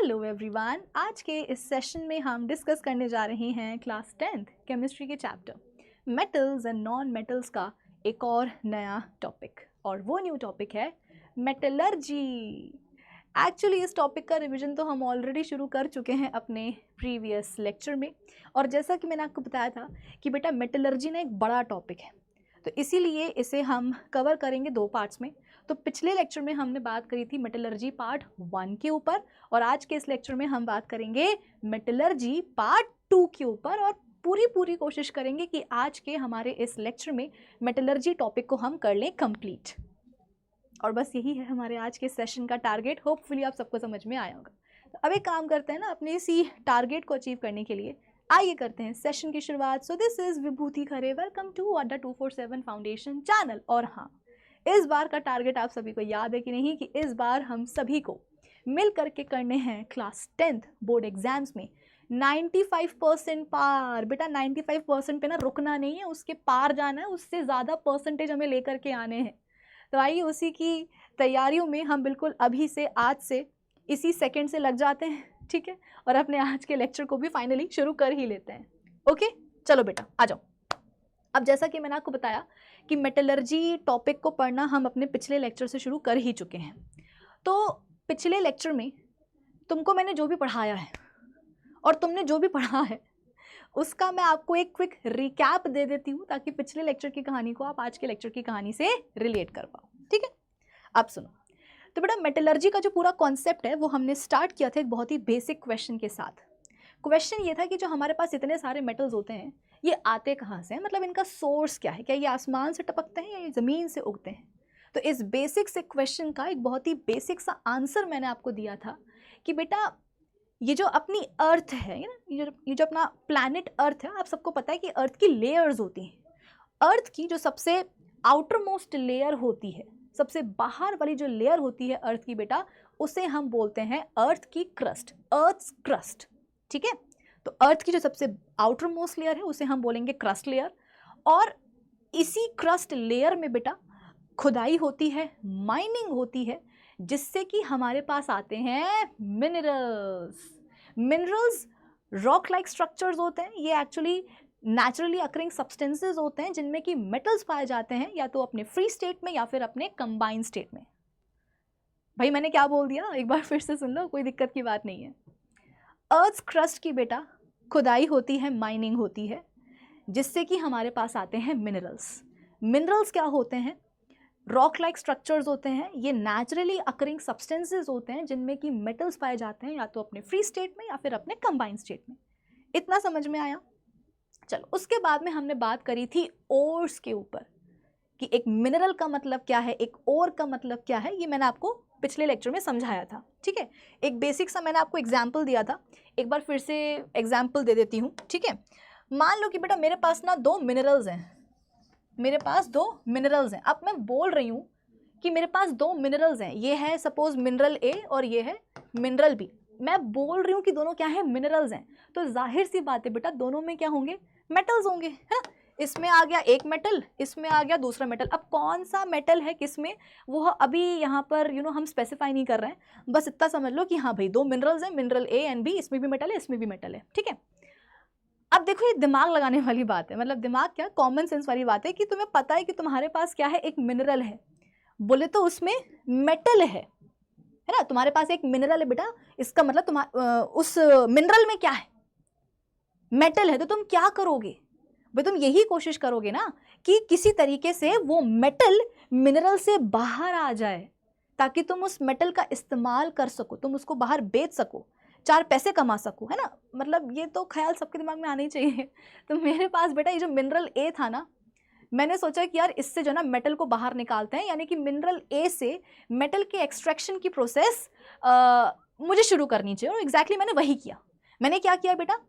Hello everyone, आज के इस सेशन में हम डिस्कस करने जा रहे हैं क्लास 10th केमिस्ट्री के chapter metals and non metals का एक और नया टॉपिक, और वो न्यू टॉपिक है मेटलर्जी। एक्चुअली इस टॉपिक का रिवीजन तो हम ऑलरेडी शुरू कर चुके हैं अपने प्रीवियस लेक्चर में, और जैसा कि मैंने आपको बताया था कि बेटा मेटलर्जी ना एक बड़ा टॉपिक है, तो इसीलिए इसे हम कवर करेंगे दो पार्ट्स में। तो पिछले लेक्चर में हमने बात करी थी मेटलर्जी पार्ट 1 के ऊपर, और आज के इस लेक्चर में हम बात करेंगे मेटलर्जी पार्ट 2 के ऊपर, और पूरी कोशिश करेंगे कि आज के हमारे इस लेक्चर में मेटलर्जी टॉपिक को हम कर लें कंप्लीट। और बस यही है हमारे आज के सेशन का टारगेट। होपफुली आप सबको समझ में आया होगा। तो अब एक काम करते हैं ना, अपने इसी टारगेट को अचीव करने के लिए आइए करते हैं सेशन की शुरुआत। So this is Vibhuti Khare, welcome to Adda 247 foundation channel. और हाँ, इस बार का टारगेट आप सभी को याद है कि नहीं, कि इस बार हम सभी को मिल करके करने हैं क्लास 10th बोर्ड एग्जाम्स में 95% पार। बेटा 95% पे ना रुकना नहीं है, उसके पार जाना है, उससे ज़्यादा परसेंटेज हमें लेकर के आने हैं। तो आइए उसी की तैयारियों में हम बिल्कुल अभी से, आज से, इसी सेकंड से लग जाते हैं, ठीक है, और अपने आज के लेक्चर को भी फाइनली शुरू कर ही लेते हैं। ओके, चलो बेटा आ जाओ। अब जैसा कि मैंने आपको बताया कि मेटलर्जी टॉपिक को पढ़ना हम अपने पिछले लेक्चर से शुरू कर ही चुके हैं। तो पिछले लेक्चर में तुमको मैंने जो भी पढ़ाया है और तुमने जो भी पढ़ा है उसका मैं आपको एक क्विक रिकैप दे देती हूँ, ताकि पिछले लेक्चर की कहानी को आप आज के लेक्चर की कहानी से रिलेट कर पाओ। ठीक है, आप सुनो। तो बेटा मेटलर्जी का जो पूरा कॉन्सेप्ट है वो हमने स्टार्ट किया था एक बहुत ही बेसिक क्वेश्चन के साथ। क्वेश्चन ये था कि जो हमारे पास इतने सारे मेटल्स होते हैं ये आते कहाँ से हैं, मतलब इनका सोर्स क्या है, क्या ये आसमान से टपकते हैं या ये ज़मीन से उगते हैं। तो इस बेसिक से क्वेश्चन का एक बहुत ही बेसिक सा आंसर मैंने आपको दिया था कि बेटा ये जो अपनी अर्थ है ना, ये जो अपना प्लैनेट अर्थ है, आप सबको पता है कि अर्थ की लेयर्स होती हैं। अर्थ की जो सबसे आउटर मोस्ट लेयर होती है, सबसे बाहर वाली जो लेयर होती है अर्थ की बेटा, उसे हम बोलते हैं अर्थ की क्रस्ट, अर्थ्स क्रस्ट। ठीक है, तो अर्थ की जो सबसे आउटर मोस्ट लेयर है उसे हम बोलेंगे क्रस्ट लेयर, और इसी क्रस्ट लेयर में बेटा खुदाई होती है, माइनिंग होती है, जिससे कि हमारे पास आते हैं minerals. Minerals rock like structures होते हैं, ये एक्चुअली नेचुरली अकरिंग सब्सटेंसेस होते हैं जिनमें कि मेटल्स पाए जाते हैं, या तो अपने फ्री स्टेट में या फिर अपने कंबाइंड स्टेट में। भाई मैंने क्या बोल दिया, एक बार फिर से सुन लो, कोई दिक्कत की बात नहीं है। अर्थ क्रस्ट की बेटा खुदाई होती है, माइनिंग होती है, जिससे कि हमारे पास आते हैं मिनरल्स। मिनरल्स क्या होते हैं? रॉक लाइक स्ट्रक्चर्स होते हैं, ये नेचुरली अकरिंग सब्सटेंसेस होते हैं जिनमें कि मेटल्स पाए जाते हैं, या तो अपने फ्री स्टेट में या फिर अपने कंबाइंड स्टेट में। इतना समझ में आया? चलो, उसके बाद में हमने बात करी थी ओर्स के ऊपर, कि एक मिनरल का मतलब क्या है, एक ओर का मतलब क्या है, ये मैंने आपको पिछले लेक्चर में समझाया था। ठीक है, एक बेसिक सा मैंने आपको एग्जाम्पल दिया था, एक बार फिर से एग्जाम्पल दे देती हूँ। ठीक है, मान लो कि बेटा मेरे पास ना दो मिनरल्स हैं, मेरे पास दो मिनरल्स हैं। अब मैं बोल रही हूँ कि मेरे पास दो मिनरल्स हैं, ये है सपोज मिनरल ए और ये है मिनरल बी। मैं बोल रही हूँ कि दोनों क्या है, मिनरल्स हैं, तो जाहिर सी बात है बेटा दोनों में क्या होंगे, मेटल्स होंगे, है ना। इसमें आ गया एक मेटल, इसमें आ गया दूसरा मेटल। अब कौन सा मेटल है किसमें, वो अभी यहाँ पर हम स्पेसिफाई नहीं कर रहे हैं, बस इतना समझ लो कि हाँ भाई दो मिनरल्स हैं, मिनरल ए एंड बी, इसमें भी मेटल है, इसमें भी मेटल है। ठीक है, अब देखो ये दिमाग लगाने वाली बात है, मतलब दिमाग क्या, कॉमन सेंस वाली बात है, कि तुम्हें पता है कि तुम्हारे पास क्या है, एक मिनरल है, बोले तो उसमें मेटल है ना। तुम्हारे पास एक मिनरल है बेटा, इसका मतलब उस मिनरल में क्या है, मेटल है। तो तुम क्या करोगे भाई, तुम यही कोशिश करोगे ना कि किसी तरीके से वो मेटल मिनरल से बाहर आ जाए, ताकि तुम उस मेटल का इस्तेमाल कर सको, तुम उसको बाहर बेच सको, चार पैसे कमा सको, है ना। मतलब ये तो ख्याल सबके दिमाग में आना ही चाहिए। तो मेरे पास बेटा ये जो मिनरल ए था ना, मैंने सोचा कि यार इससे जो ना मेटल को बाहर निकालते हैं, यानी कि मिनरल ए से मेटल के एक्सट्रैक्शन की प्रोसेस मुझे शुरू करनी चाहिए, और एग्जैक्टली मैंने वही किया। मैंने क्या किया बेटा,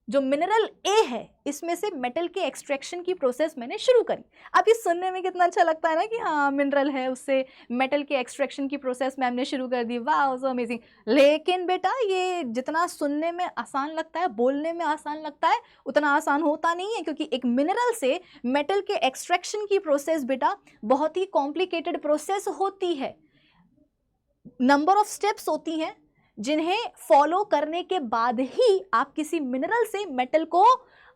जो मिनरल ए है इसमें से मेटल के एक्सट्रैक्शन की प्रोसेस मैंने शुरू करी। अब ये सुनने में कितना अच्छा लगता है ना, कि हाँ मिनरल है, उससे मेटल के एक्सट्रैक्शन की प्रोसेस मैंने शुरू कर दी, वाह सो अमेजिंग। लेकिन बेटा ये जितना सुनने में आसान लगता है, बोलने में आसान लगता है, उतना आसान होता नहीं है, क्योंकि एक मिनरल से मेटल के एक्सट्रैक्शन की प्रोसेस बेटा बहुत ही कॉम्प्लिकेटेड प्रोसेस होती है, नंबर ऑफ स्टेप्स होती हैं, जिन्हें फॉलो करने के बाद ही आप किसी मिनरल से मेटल को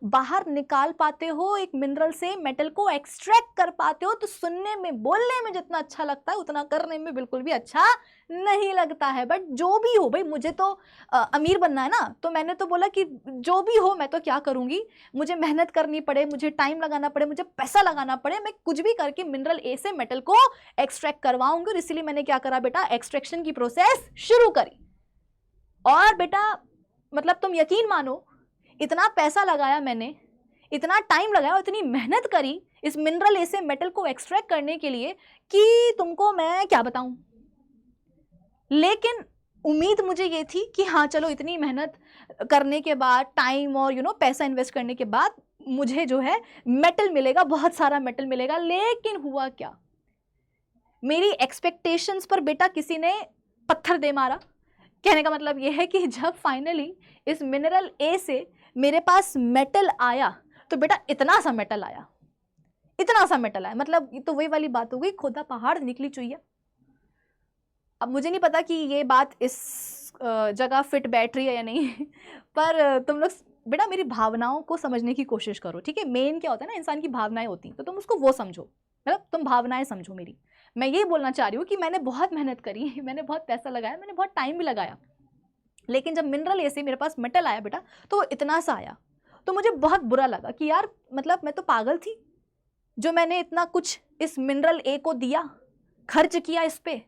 बाहर निकाल पाते हो, एक मिनरल से मेटल को एक्सट्रैक्ट कर पाते हो। तो सुनने में बोलने में जितना अच्छा लगता है उतना करने में बिल्कुल भी अच्छा नहीं लगता है। बट जो भी हो भाई, मुझे तो अमीर बनना है ना, तो मैंने तो बोला कि जो भी हो मैं तो क्या करूँगी, मुझे मेहनत करनी पड़े, मुझे टाइम लगाना पड़े, मुझे पैसा लगाना पड़े, मैं कुछ भी करके मिनरल ए से मेटल को एक्सट्रैक्ट करवाऊंगी। और इसीलिए मैंने क्या करा बेटा, एक्सट्रैक्शन की प्रोसेस शुरू करी। और बेटा मतलब तुम यकीन मानो, इतना पैसा लगाया मैंने, इतना टाइम लगाया, इतनी मेहनत करी इस मिनरल ए से मेटल को एक्सट्रैक्ट करने के लिए कि तुमको मैं क्या बताऊं। लेकिन उम्मीद मुझे ये थी कि हाँ चलो, इतनी मेहनत करने के बाद, टाइम और पैसा इन्वेस्ट करने के बाद मुझे जो है मेटल मिलेगा, बहुत सारा मेटल मिलेगा। लेकिन हुआ क्या, मेरी एक्सपेक्टेशंस पर बेटा किसी ने पत्थर दे मारा। कहने का मतलब यह है कि जब फाइनली इस मिनरल ए से मेरे पास मेटल आया तो बेटा इतना सा मेटल आया, इतना सा मेटल आया। मतलब ये तो वही वाली बात हो गई, खोदा पहाड़ निकली चुईया। अब मुझे नहीं पता कि ये बात इस जगह फिट बैठ रही है या नहीं पर तुम लोग बेटा मेरी भावनाओं को समझने की कोशिश करो, ठीक है। मेन क्या होता है ना, इंसान की भावनाएं होती हैं, तो तुम उसको वो समझो, मतलब तुम भावनाएं समझो मेरी। मैं ये बोलना चाह रही हूँ कि मैंने बहुत मेहनत करी, मैंने बहुत पैसा लगाया, मैंने बहुत टाइम भी लगाया, लेकिन जब मिनरल ए से मेरे पास मेटल आया बेटा तो इतना सा आया। तो मुझे बहुत बुरा लगा कि यार मतलब मैं तो पागल थी जो मैंने इतना कुछ इस मिनरल ए को दिया, खर्च किया इस पे,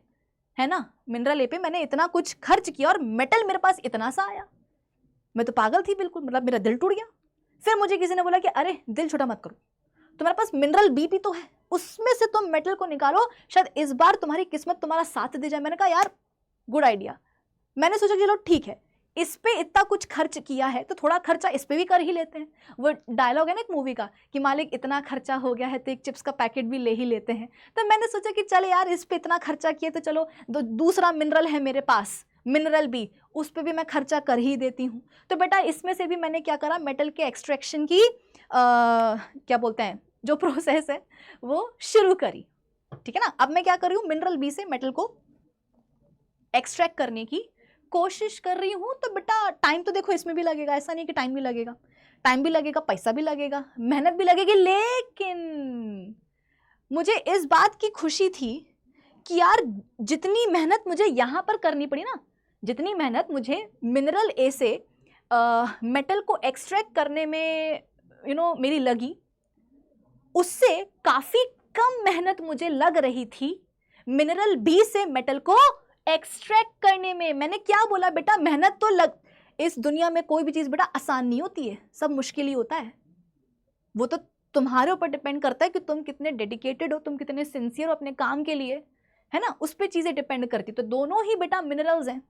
है ना। मिनरल ए पे मैंने इतना कुछ खर्च किया और मेटल मेरे पास इतना सा आया। मैं तो पागल थी बिल्कुल, मतलब मेरा दिल टूट गया। फिर मुझे किसी ने बोला कि अरे दिल छोटा मत करो, तुम्हारे पास मिनरल बी भी तो है, उसमें से तुम मेटल को निकालो, शायद इस बार तुम्हारी किस्मत तुम्हारा साथ दे जाए। मैंने कहा यार गुड आइडिया। मैंने सोचा चलो ठीक है, इस पे इतना कुछ खर्च किया है तो थोड़ा खर्चा इस पे भी कर ही लेते हैं। वो डायलॉग है ना एक मूवी का कि मालिक इतना खर्चा हो गया है तो एक चिप्स का पैकेट भी ले ही लेते हैं। तो मैंने सोचा कि चल यार इस पे इतना खर्चा किया तो चलो दूसरा मिनरल है मेरे पास, मिनरल बी, उस पे भी मैं खर्चा कर ही देती हूँ। तो बेटा इसमें से भी मैंने क्या करा, मेटल के एक्सट्रैक्शन की क्या बोलते हैं जो प्रोसेस है वो शुरू करी, ठीक है ना। अब मैं क्या कर रही हूँ, मिनरल बी से मेटल को एक्सट्रैक्ट करने की कोशिश कर रही हूँ। तो बेटा टाइम तो देखो इसमें भी लगेगा, ऐसा नहीं कि टाइम भी लगेगा, टाइम भी लगेगा, पैसा भी लगेगा, मेहनत भी लगेगी। लेकिन मुझे इस बात की खुशी थी कि यार जितनी मेहनत मुझे यहाँ पर करनी पड़ी ना, जितनी मेहनत मुझे मिनरल ए से मेटल को एक्सट्रैक्ट करने में मेरी लगी, उससे काफ़ी कम मेहनत मुझे लग रही थी मिनरल बी से मेटल को एक्सट्रैक्ट करने में। मैंने क्या बोला बेटा, मेहनत तो इस दुनिया में कोई भी चीज़ बेटा आसान नहीं होती है, सब मुश्किल ही होता है। वो तो तुम्हारे ऊपर डिपेंड करता है कि तुम कितने डेडिकेटेड हो, तुम कितने सिंसियर हो अपने काम के लिए, है ना, उस पर चीज़ें डिपेंड करती। तो दोनों ही बेटा मिनरल्स हैं,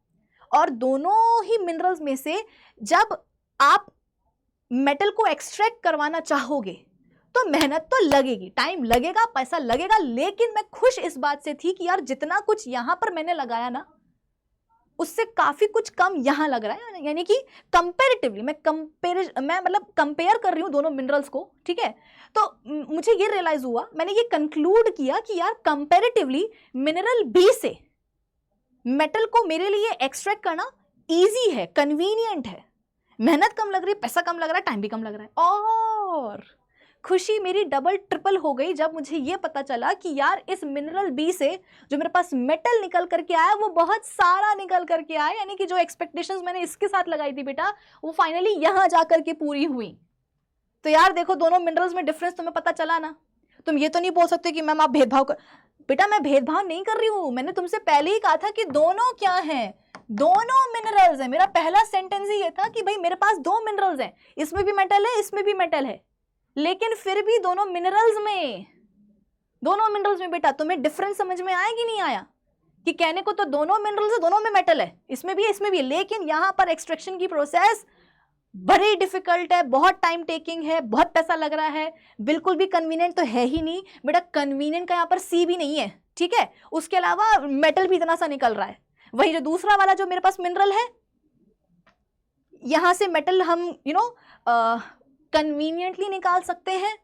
और दोनों ही मिनरल्स में से जब आप मेटल को एक्सट्रैक्ट करवाना चाहोगे तो मेहनत तो लगेगी, टाइम लगेगा, पैसा लगेगा। लेकिन मैं खुश इस बात से थी कि यार जितना कुछ यहां पर मैंने लगाया ना, उससे काफी कुछ कम यहां लग रहा है। यानी कि कंपैरेटिवली मैं मतलब कंपेयर कर रही हूं दोनों मिनरल्स को, ठीक है। तो मुझे ये रियलाइज हुआ, मैंने ये कंक्लूड किया कि यार कंपैरेटिवली मिनरल बी से मेटल को मेरे लिए एक्सट्रैक्ट करना ईजी है, कन्वीनियंट है, मेहनत कम लग रही है, पैसा कम लग रहा है, टाइम भी कम लग रहा है। और खुशी मेरी डबल ट्रिपल हो गई जब मुझे ये पता चला कि यार इस मिनरल बी से जो मेरे पास मेटल निकल करके आया वो बहुत सारा निकल करके आया। यानी कि जो एक्सपेक्टेशंस मैंने इसके साथ लगाई थी बेटा, वो फाइनली यहां जाकर के पूरी हुई। तो यार देखो दोनों मिनरल्स में डिफरेंस तुम्हें पता चला ना। तुम ये तो नहीं बोल सकते कि मैम आप भेदभाव कर, बेटा मैं भेदभाव नहीं कर रही हूं। मैंने तुमसे पहले ही कहा था कि दोनों क्या हैं, दोनों मिनरल्स हैं। मेरा पहला सेंटेंस ही ये था कि भाई मेरे पास दो मिनरल्स हैं, इसमें भी मेटल है, इसमें भी मेटल है, लेकिन फिर भी दोनों मिनरल्स में बेटा तुम्हें डिफरेंस समझ में आया कि नहीं आया? कि कहने को तो दोनों मिनरल्स है, दोनों में मेटल है, इसमें भी है, इसमें भी है, लेकिन यहां पर एक्सट्रैक्शन की प्रोसेस बड़ी डिफिकल्ट है, बहुत टाइम टेकिंग है, बहुत पैसा लग रहा है, बिल्कुल भी कन्वीनियंट तो है ही नहीं बेटा। कन्वीनियंट का यहाँ पर सी भी नहीं है, ठीक है। उसके अलावा मेटल भी इतना सा निकल रहा है। वही जो दूसरा वाला जो मेरे पास मिनरल है, यहां से मेटल हम कन्वीनियंटली निकाल सकते हैं,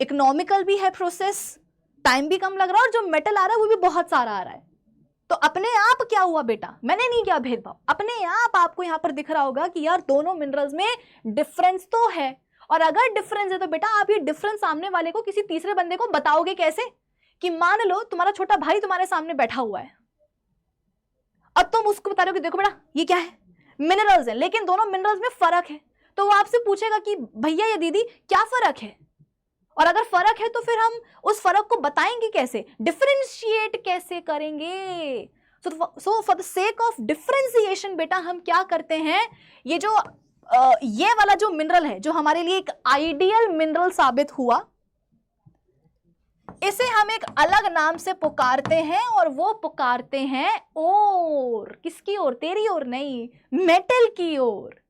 इकोनॉमिकल भी है प्रोसेस, टाइम भी कम लग रहा है, और जो मेटल आ रहा है वो भी बहुत सारा आ रहा है। तो अपने आप क्या हुआ बेटा, मैंने नहीं किया भेदभाव, अपने आप आपको यहां पर दिख रहा होगा कि यार दोनों मिनरल्स में डिफरेंस तो है। और अगर डिफरेंस है तो बेटा आप ये डिफरेंस सामने वाले को, किसी तीसरे बंदे को बताओगे कैसे? कि मान लो तुम्हारा छोटा भाई तुम्हारे सामने बैठा हुआ है, अब तुम उसको बता रहे हो कि देखो बेटा ये क्या है, मिनरल्स है, लेकिन दोनों मिनरल्स में फर्क है। तो वो आपसे पूछेगा कि भैया या दीदी क्या फर्क है, और अगर फर्क है तो फिर हम उस फर्क को बताएंगे कैसे, डिफरेंशिएट कैसे करेंगे। So for the sake of differentiation बेटा हम क्या करते हैं, ये जो ये वाला जो मिनरल है जो हमारे लिए एक आइडियल मिनरल साबित हुआ, इसे हम एक अलग नाम से पुकारते हैं, और वो पुकारते हैं ओर। किसकी ओर? तेरी ओर नहीं, मेटल की ओर।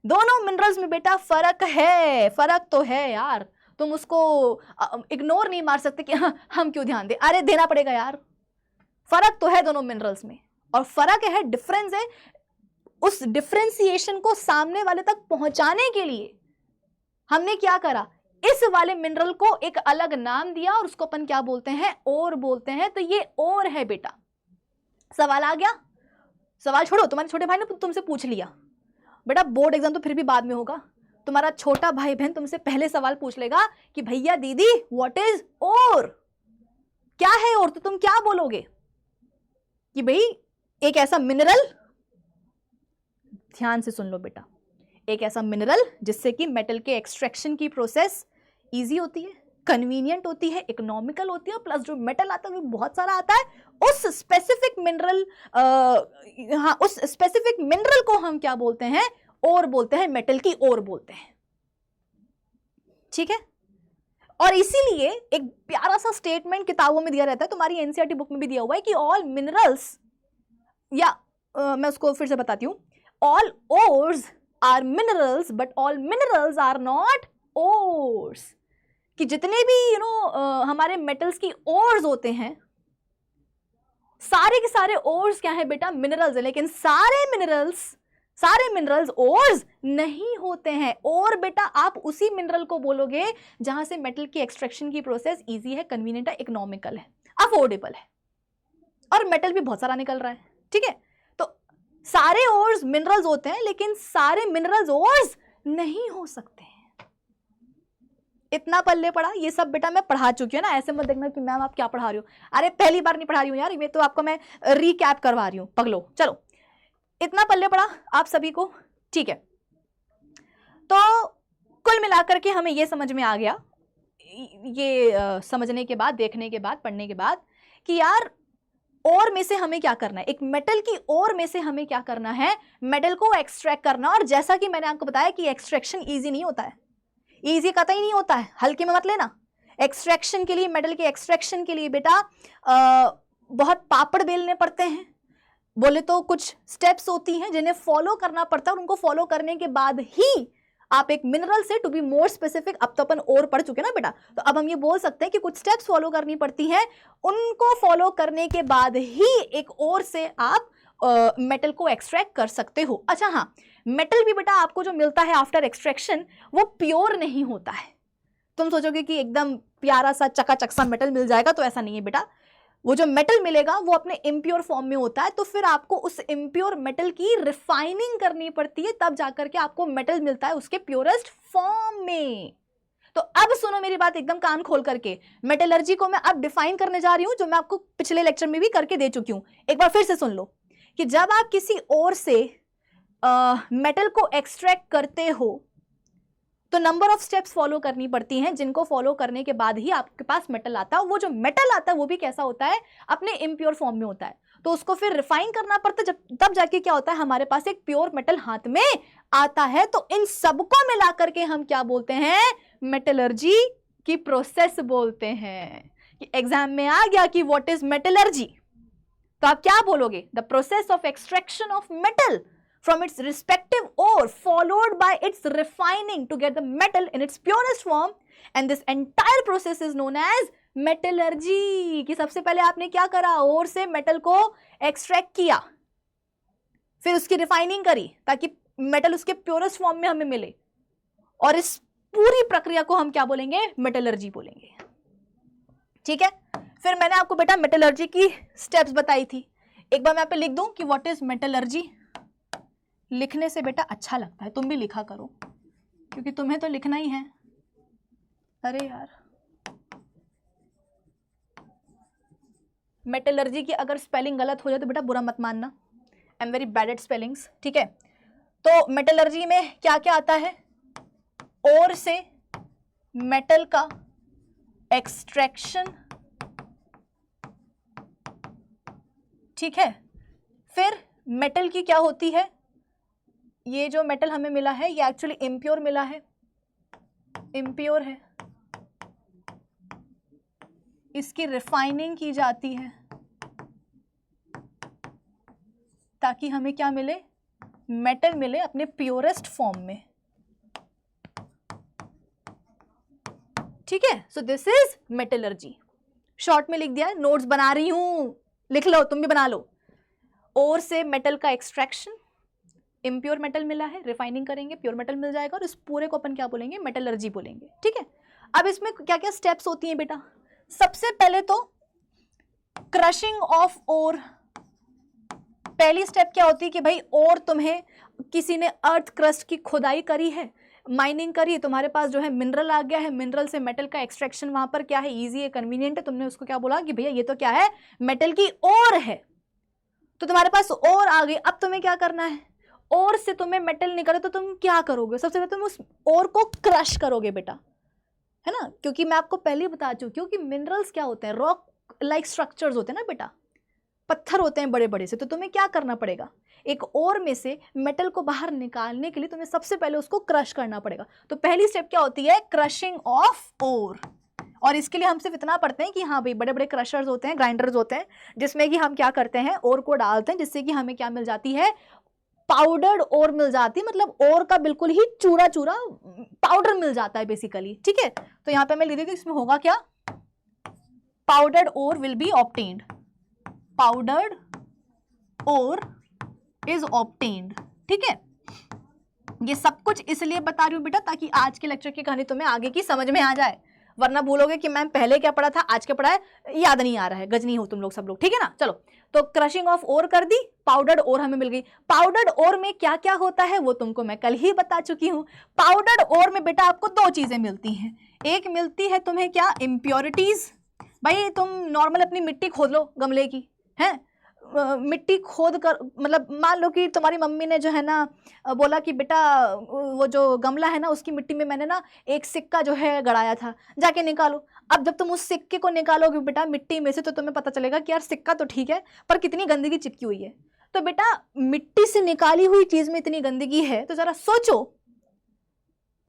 दोनों मिनरल्स में बेटा फर्क है, फर्क तो है यार, तुम उसको इग्नोर नहीं मार सकते कि हम क्यों ध्यान दें, अरे देना पड़ेगा यार। फर्क तो है दोनों मिनरल्स में, और फर्क है, डिफरेंस है। उस डिफरेंशिएशन को सामने वाले तक पहुंचाने के लिए हमने क्या करा, इस वाले मिनरल को एक अलग नाम दिया, और उसको अपन क्या बोलते हैं? ओर बोलते हैं। तो ये ओर है बेटा। सवाल आ गया? सवाल छोड़ो, तुम्हारे छोटे भाई ने तुमसे पूछ लिया बेटा, बोर्ड एग्जाम तो फिर भी बाद में होगा, तुम्हारा छोटा भाई बहन तुमसे पहले सवाल पूछ लेगा कि भैया दीदी व्हाट इज ओर, क्या है ओर? तो तुम क्या बोलोगे कि भाई एक ऐसा मिनरल, ध्यान से सुन लो बेटा, एक ऐसा मिनरल जिससे कि मेटल के एक्सट्रैक्शन की प्रोसेस इजी होती है, कन्वीनियंट होती है, इकोनॉमिकल होती है, प्लस जो मेटल आता है वो बहुत सारा आता है। उस स्पेसिफिक मिनरल उस स्पेसिफिक मिनरल को हम क्या बोलते हैं? ओर बोलते हैं, मेटल की ओर बोलते हैं। ठीक है। और इसीलिए एक प्यारा सा स्टेटमेंट किताबों में दिया रहता है, तुम्हारी एनसीईआरटी बुक में भी दिया हुआ है कि ऑल मिनरल्स, या मैं उसको फिर से बताती हूं, all ores are minerals but all minerals are not ores. कि जितने भी हमारे मेटल्स की ओर्स होते हैं, सारे के सारे ओर्स क्या है बेटा? मिनरल्स है, लेकिन सारे मिनरल्स ओर्स नहीं होते हैं। और बेटा आप उसी मिनरल को बोलोगे जहां से मेटल की एक्सट्रैक्शन की प्रोसेस इजी है, कन्वीनियंट है, इकोनॉमिकल है, अफोर्डेबल है, और मेटल भी बहुत सारा निकल रहा है। ठीक है, तो सारे ओर्स मिनरल्स होते हैं, लेकिन सारे मिनरल्स ओर्स नहीं हो सकते हैं। इतना पल्ले पड़ा, ये सब बेटा मैं पढ़ा चुकी हूँ ना, ऐसे मत देखना कि मैम आप क्या पढ़ा रही हो, अरे पहली बार नहीं पढ़ा रही हूँ यार, ये तो आपको मैं रिकैप करवा रही हूँ पगलो। चलो, इतना पल्ले पड़ा आप सभी को, ठीक है। तो कुल मिलाकर के हमें ये समझ में आ गया, ये समझने के बाद, देखने के बाद, पढ़ने के बाद, कि यार ओर में से हमें क्या करना है, एक मेटल की ओर में से हमें क्या करना है? मेटल को एक्सट्रैक्ट करना। और जैसा कि मैंने आपको बताया कि एक्सट्रैक्शन इजी नहीं होता है, इजी कतई नहीं होता है, हल्के में मत लेना। एक्सट्रैक्शन के लिए, मेटल के एक्सट्रैक्शन के लिए बेटा बहुत पापड़ बेलने पड़ते हैं, बोले तो कुछ स्टेप्स होती हैं जिन्हें फॉलो करना पड़ता है, और उनको फॉलो करने के बाद ही आप एक मिनरल से, टू बी मोर स्पेसिफिक, अब तो अपन और पढ़ चुके ना बेटा, तो अब हम ये बोल सकते हैं कि कुछ स्टेप्स फॉलो करनी पड़ती हैं, उनको फॉलो करने के बाद ही एक और से आप मेटल को एक्सट्रैक्ट कर सकते हो। अच्छा हाँ, मेटल भी बेटा आपको जो मिलता है आफ्टर एक्सट्रैक्शन वो प्योर नहीं होता है। तुम सोचोगे कि एकदम प्यारा सा चकाचक सा मेटल मिल जाएगा, तो ऐसा नहीं है बेटा। वो जो मेटल मिलेगा वो अपने इम्प्योर फॉर्म में होता है, तो फिर आपको उस इम्प्योर मेटल की रिफाइनिंग करनी पड़ती है, तब जाकर के आपको मेटल मिलता है उसके प्योरेस्ट फॉर्म में। तो अब सुनो मेरी बात एकदम कान खोल करके, मेटलर्जी को मैं अब डिफाइन करने जा रही हूं, जो मैं आपको पिछले लेक्चर में भी करके दे चुकी हूं। एक बार फिर से सुन लो कि जब आप किसी और से मेटल को एक्सट्रैक्ट करते हो तो नंबर ऑफ स्टेप्स फॉलो करनी पड़ती हैं, जिनको फॉलो करने के बाद ही आपके पास मेटल आता है। वो जो मेटल आता है वो भी कैसा होता है? अपने इम्प्योर फॉर्म में होता है, तो उसको फिर रिफाइन करना पड़ता है, जब तब जाके क्या होता है, हमारे पास एक प्योर मेटल हाथ में आता है। तो इन सबको मिलाकर के हम क्या बोलते हैं? मेटलर्जी की प्रोसेस बोलते हैं। एग्जाम में आ गया कि व्हाट इज मेटलर्जी, तो आप क्या बोलोगे? The process of extraction of metal from its respective ore followed by its refining to get the metal in its purest form, and this entire process is known as metallurgy। कि सबसे पहले आपने क्या करा? ओर से मेटल को extract किया, फिर उसकी रिफाइनिंग करी ताकि मेटल उसके प्योरेस्ट फॉर्म में हमें मिले, और इस पूरी प्रक्रिया को हम क्या बोलेंगे? मेटलर्जी बोलेंगे। ठीक है, फिर मैंने आपको बेटा मेटलर्जी की स्टेप्स बताई थी, एक बार मैं यहाँ पे लिख दूं कि व्हाट इज मेटलर्जी। लिखने से बेटा अच्छा लगता है, तुम भी लिखा करो क्योंकि तुम्हें तो लिखना ही है। अरे यार, मेटलर्जी की अगर स्पेलिंग गलत हो जाए तो बेटा बुरा मत मानना, I am very bad at spellings, ठीक है। तो मेटलर्जी में क्या क्या आता है, ओर से मेटल का एक्सट्रैक्शन, ठीक है। फिर मेटल की क्या होती है, ये जो मेटल हमें मिला है ये एक्चुअली इम्प्योर मिला है, इम्प्योर है, इसकी रिफाइनिंग की जाती है ताकि हमें क्या मिले, मेटल मिले अपने प्योरेस्ट फॉर्म में, ठीक है। सो दिस इज मेटलर्जी। शॉर्ट में लिख दिया, नोट्स बना रही हूं, लिख लो, तुम भी बना लो। ओर से मेटल का एक्सट्रैक्शन, इम्प्योर मेटल मिला है, रिफाइनिंग करेंगे प्योर मेटल मिल जाएगा और इस पूरे को अपन क्या बोलेंगे, मेटलर्जी बोलेंगे, ठीक है। अब इसमें क्या क्या स्टेप्स होती हैं बेटा, सबसे पहले तो क्रशिंग ऑफ ओर। पहली स्टेप क्या होती है कि भाई ओर तुम्हें किसी ने अर्थ क्रस्ट की खुदाई करी है, माइनिंग करी, तुम्हारे पास जो है मिनरल आ गया है, मिनरल से मेटल का एक्सट्रैक्शन वहां पर क्या है, इजी है, कन्वीनियंट है, तुमने उसको क्या बोला कि भैया ये तो क्या है, मेटल की ओर है, तो तुम्हारे पास ओर आ गई। अब तुम्हें क्या करना है, ओर से तुम्हें मेटल निकले तो तुम क्या करोगे, सबसे पहले तुम उस ओर को क्रश करोगे बेटा, है ना, क्योंकि मैं आपको पहले ही बता चुकी हूँ कि मिनरल्स क्या होते हैं, रॉक लाइक स्ट्रक्चर्स होते हैं ना बेटा, पत्थर होते हैं बड़े बड़े से, तो तुम्हें क्या करना पड़ेगा, एक ओर में से मेटल को बाहर निकालने के लिए तुम्हें सबसे पहले उसको क्रश करना पड़ेगा। तो पहली स्टेप क्या होती है, क्रशिंग ऑफ ओर। और इसके लिए हम सिर्फ इतना पढ़ते हैं कि हाँ भाई बड़े बड़े क्रशर्स होते हैं, ग्राइंडर्स होते हैं, जिसमें कि हम क्या करते हैं, ओर को डालते हैं, जिससे कि हमें क्या मिल जाती है, पाउडर्ड ओर मिल जाती है, मतलब ओर का बिल्कुल ही चूरा चूरा पाउडर मिल जाता है बेसिकली, ठीक है। तो यहाँ पे मैं लिख देती हूँ, इसमें होगा क्या, powdered ore will be obtained, powdered ore is obtained, ठीक है। ये सब कुछ इसलिए बता रही हूँ बेटा ताकि आज के लेक्चर की कहानी तुम्हें आगे की समझ में आ जाए, वरना भूलोगे कि मैम पहले क्या पढ़ा था आज क्या पढ़ा है, याद नहीं आ रहा है, गजनी हो तुम लोग सब लोग, ठीक है ना। चलो, तो क्रशिंग ऑफ ओर कर दी, पाउडर्ड ओर हमें मिल गई। पाउडर्ड ओर में क्या क्या होता है वो तुमको मैं कल ही बता चुकी हूँ। पाउडर्ड ओर में बेटा आपको दो चीजें मिलती हैं, एक मिलती है तुम्हें क्या, इम्प्योरिटीज। भाई तुम नॉर्मल अपनी मिट्टी खोद लो गमले की, है मिट्टी खोद कर, मतलब मान लो कि तुम्हारी मम्मी ने जो है ना बोला कि बेटा वो जो गमला है ना उसकी मिट्टी में मैंने ना एक सिक्का जो है गड़ाया था, जाके निकालो। अब जब तुम उस सिक्के को निकालोगे बेटा मिट्टी में से, तो तुम्हें पता चलेगा कि यार सिक्का तो ठीक है पर कितनी गंदगी चिपकी हुई है। तो बेटा मिट्टी से निकाली हुई चीज में इतनी गंदगी है, तो जरा सोचो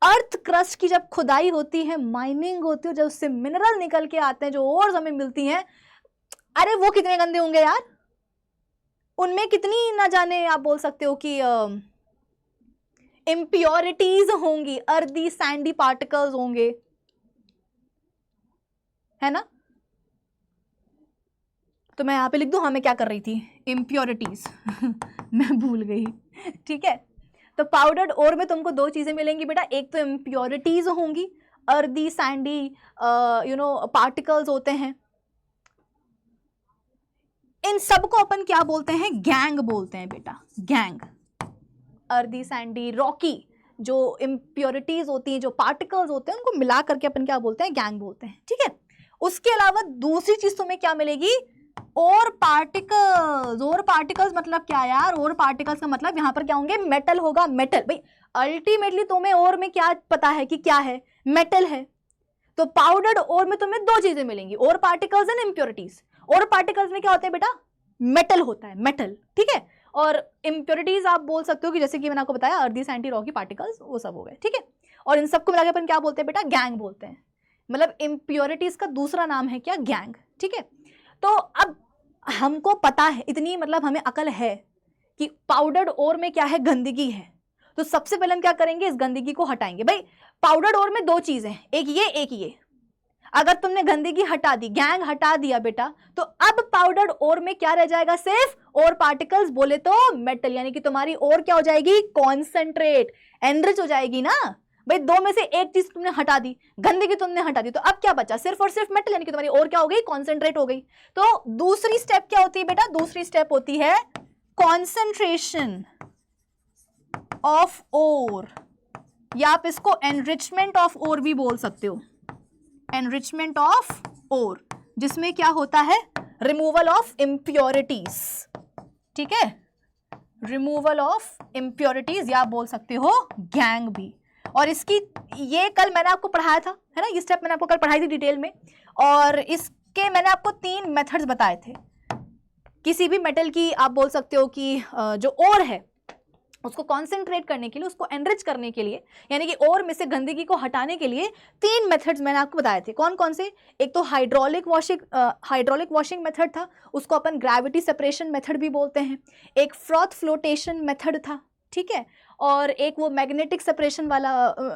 अर्थ क्रस्ट की जब खुदाई होती है, माइनिंग होती है, जब उससे मिनरल निकल के आते हैं, जो ओर्स हमें मिलती हैं, अरे वो कितने गंदे होंगे यार, उनमें कितनी ना जाने आप बोल सकते हो कि इम्प्योरिटीज होंगी, अर्दी सैंडी पार्टिकल्स होंगे, है ना। तो मैं यहां पे लिख दूं, हाँ मैं क्या कर रही थी, इम्प्योरिटीज मैं भूल गई, ठीक है। तो पाउडर्ड ओर में तुमको दो चीजें मिलेंगी बेटा, एक तो इम्प्योरिटीज होंगी, अर्दी सैंडी पार्टिकल्स होते हैं, इन सबको अपन क्या बोलते हैं, गैंग बोलते हैं बेटा, गैंग। अर्दी सैंडी रॉकी जो इम्प्योरिटीज होती हैं, जो पार्टिकल्स होते हैं, उनको मिला करके अपन क्या बोलते हैं, गैंग बोलते हैं, ठीक है। उसके अलावा दूसरी चीज तुम्हें क्या मिलेगी, और पार्टिकल्स। और पार्टिकल्स मतलब क्या यार, और पार्टिकल्स का मतलब यहाँ पर क्या होंगे, मेटल होगा, मेटल। भाई अल्टीमेटली तुम्हें और में क्या पता है कि क्या है, मेटल है। तो पाउडर्ड और में तुम्हें दो चीजें मिलेंगी, और पार्टिकल्स एंड इम्प्योरिटीज। और पार्टिकल्स में क्या होता है बेटा, मेटल होता है, मेटल, ठीक है। और इम्प्योरिटीज आप बोल सकते हो कि जैसे कि मैंने आपको बताया अर्दी सैंडी रॉकी पार्टिकल्स, वो सब हो गए, ठीक है। और इन सबको मिलाकर अपन क्या बोलते हैं बेटा, गैंग बोलते हैं। मतलब इम्प्योरिटीज का दूसरा नाम है क्या, गैंग, ठीक है। तो अब हमको पता है इतनी, मतलब हमें अकल है कि पाउडर्ड ओर में क्या है, गंदगी है। तो सबसे पहले हम क्या करेंगे, इस गंदगी को हटाएंगे। भाई पाउडर्ड ओर में दो चीजें, एक ये एक ये। अगर तुमने गंदगी हटा दी, गैंग हटा दिया बेटा, तो अब पाउडर्ड ओर में क्या रह जाएगा, सिर्फ और पार्टिकल्स, बोले तो मेटल। यानी कि तुम्हारी ओर क्या हो जाएगी, कॉन्सेंट्रेट, एनरिच हो जाएगी ना। भाई दो में से एक चीज तुमने हटा दी, गंदगी तुमने हटा दी, तो अब क्या बचा? सिर्फ और सिर्फ मेटल, यानी कि तुम्हारी ओर क्या हो गई? कॉन्सेंट्रेट हो गई। तो दूसरी स्टेप क्या होती है बेटा? दूसरी स्टेप होती है कॉन्सेंट्रेशन ऑफ ओर, या आप इसको एनरिचमेंट ऑफ ओर भी बोल सकते हो, एनरिचमेंट ऑफ ओर, जिसमें क्या होता है? रिमूवल ऑफ इम्प्योरिटीज, ठीक है, रिमूवल ऑफ इम्प्योरिटीज, या आप बोल सकते हो गैंग भी। और इसकी ये कल मैंने आपको पढ़ाया था, है ना, ये स्टेप मैंने आपको कल पढ़ाई थी डिटेल में, और इसके मैंने आपको 3 मेथड्स बताए थे। किसी भी मेटल की आप बोल सकते हो कि जो ओर है उसको कॉन्सेंट्रेट करने के लिए, उसको एनरिच करने के लिए, यानी कि ओर में से गंदगी को हटाने के लिए 3 मेथड्स मैंने आपको बताए थे। कौन कौन से? एक तो हाइड्रोलिक वॉशिंग मेथड था, उसको अपन ग्रेविटी सेपरेशन मेथड भी बोलते हैं। एक फ्रॉथ फ्लोटेशन मेथड था, ठीक है, और एक वो मैग्नेटिक सेपरेशन वाला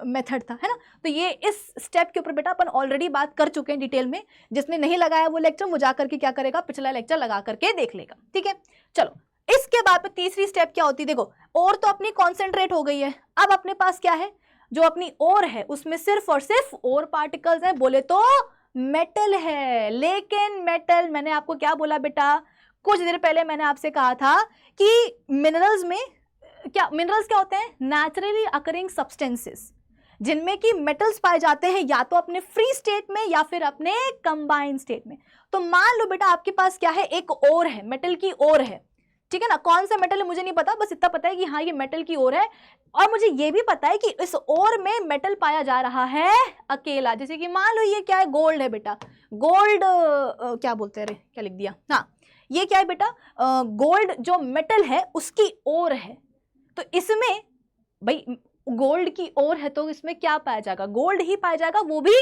मेथड था, है ना। तो ये इस स्टेप के ऊपर बेटा अपन ऑलरेडी बात कर चुके हैं डिटेल में। जिसने नहीं लगाया वो लेक्चर, वो जाकर के क्या करेगा? पिछला लेक्चर लगा करके देख लेगा, ठीक है। चलो, इसके बाद में तीसरी स्टेप क्या होती है? देखो, ओर तो अपनी कॉन्सेंट्रेट हो गई है, अब अपने पास क्या है? जो अपनी ओर है उसमें सिर्फ और सिर्फ ओर पार्टिकल्स हैं, बोले तो मेटल है। लेकिन मेटल, मैंने आपको क्या बोला बेटा? कुछ देर पहले मैंने आपसे कहा था कि मिनरल्स में मिनरल्स क्या होते हैं? नेचुरली अकरिंग सब्सटेंसेस, जिनमें कि मेटल्स पाए जाते हैं या तो अपने फ्री स्टेट में या फिर अपने कंबाइंड स्टेट में। तो मान लो बेटा आपके पास क्या है? एक ओर है, मेटल की ओर है, ठीक है ना। कौन सा मेटल है मुझे नहीं पता, बस इतना पता है कि हाँ ये मेटल की ओर है। और मुझे ये भी पता है कि इस ओर में मेटल पाया जा रहा है अकेला। जैसे कि मान लो ये क्या है? गोल्ड है बेटा। गोल्ड क्या बोलते हैं, अरे क्या लिख दिया, हाँ ये क्या है बेटा? गोल्ड जो मेटल है उसकी ओर है। तो इसमें भाई गोल्ड की ओर है तो इसमें क्या पाया जाएगा? गोल्ड ही पाया जाएगा, वो भी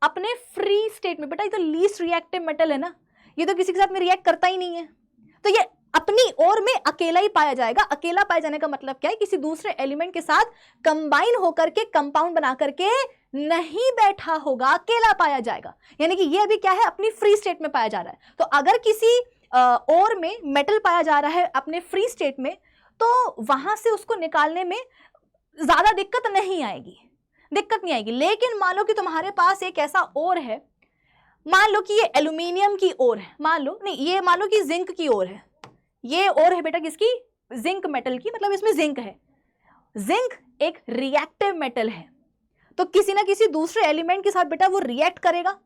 अपने फ्री स्टेट में। बेटा ये तो लीस्ट रिएक्टिव मेटल है ना, ये तो किसी के साथ में रिएक्ट करता ही नहीं है, तो ये अपनी ओर में अकेला ही पाया जाएगा। अकेला पाए जाने का मतलब क्या है? किसी दूसरे एलिमेंट के साथ कंबाइन होकर के कंपाउंड बना करके नहीं बैठा होगा, अकेला पाया जाएगा। यानी कि ये अभी क्या है? अपनी फ्री स्टेट में पाया जा रहा है। तो अगर किसी ओर में मेटल पाया जा रहा है अपने फ्री स्टेट में, तो वहां से उसको निकालने में ज्यादा दिक्कत नहीं आएगी, लेकिन मान लो कि तुम्हारे पास एक ऐसा ओर है, मान लो कि ये एल्यूमिनियम की ओर है, मान लो कि जिंक की ओर है। ये ओर है बेटा किसकी? जिंक मेटल की, मतलब इसमें जिंक है। जिंक एक रिएक्टिव मेटल है, तो किसी ना किसी दूसरे एलिमेंट के साथ बेटा वो रिएक्ट करेगा,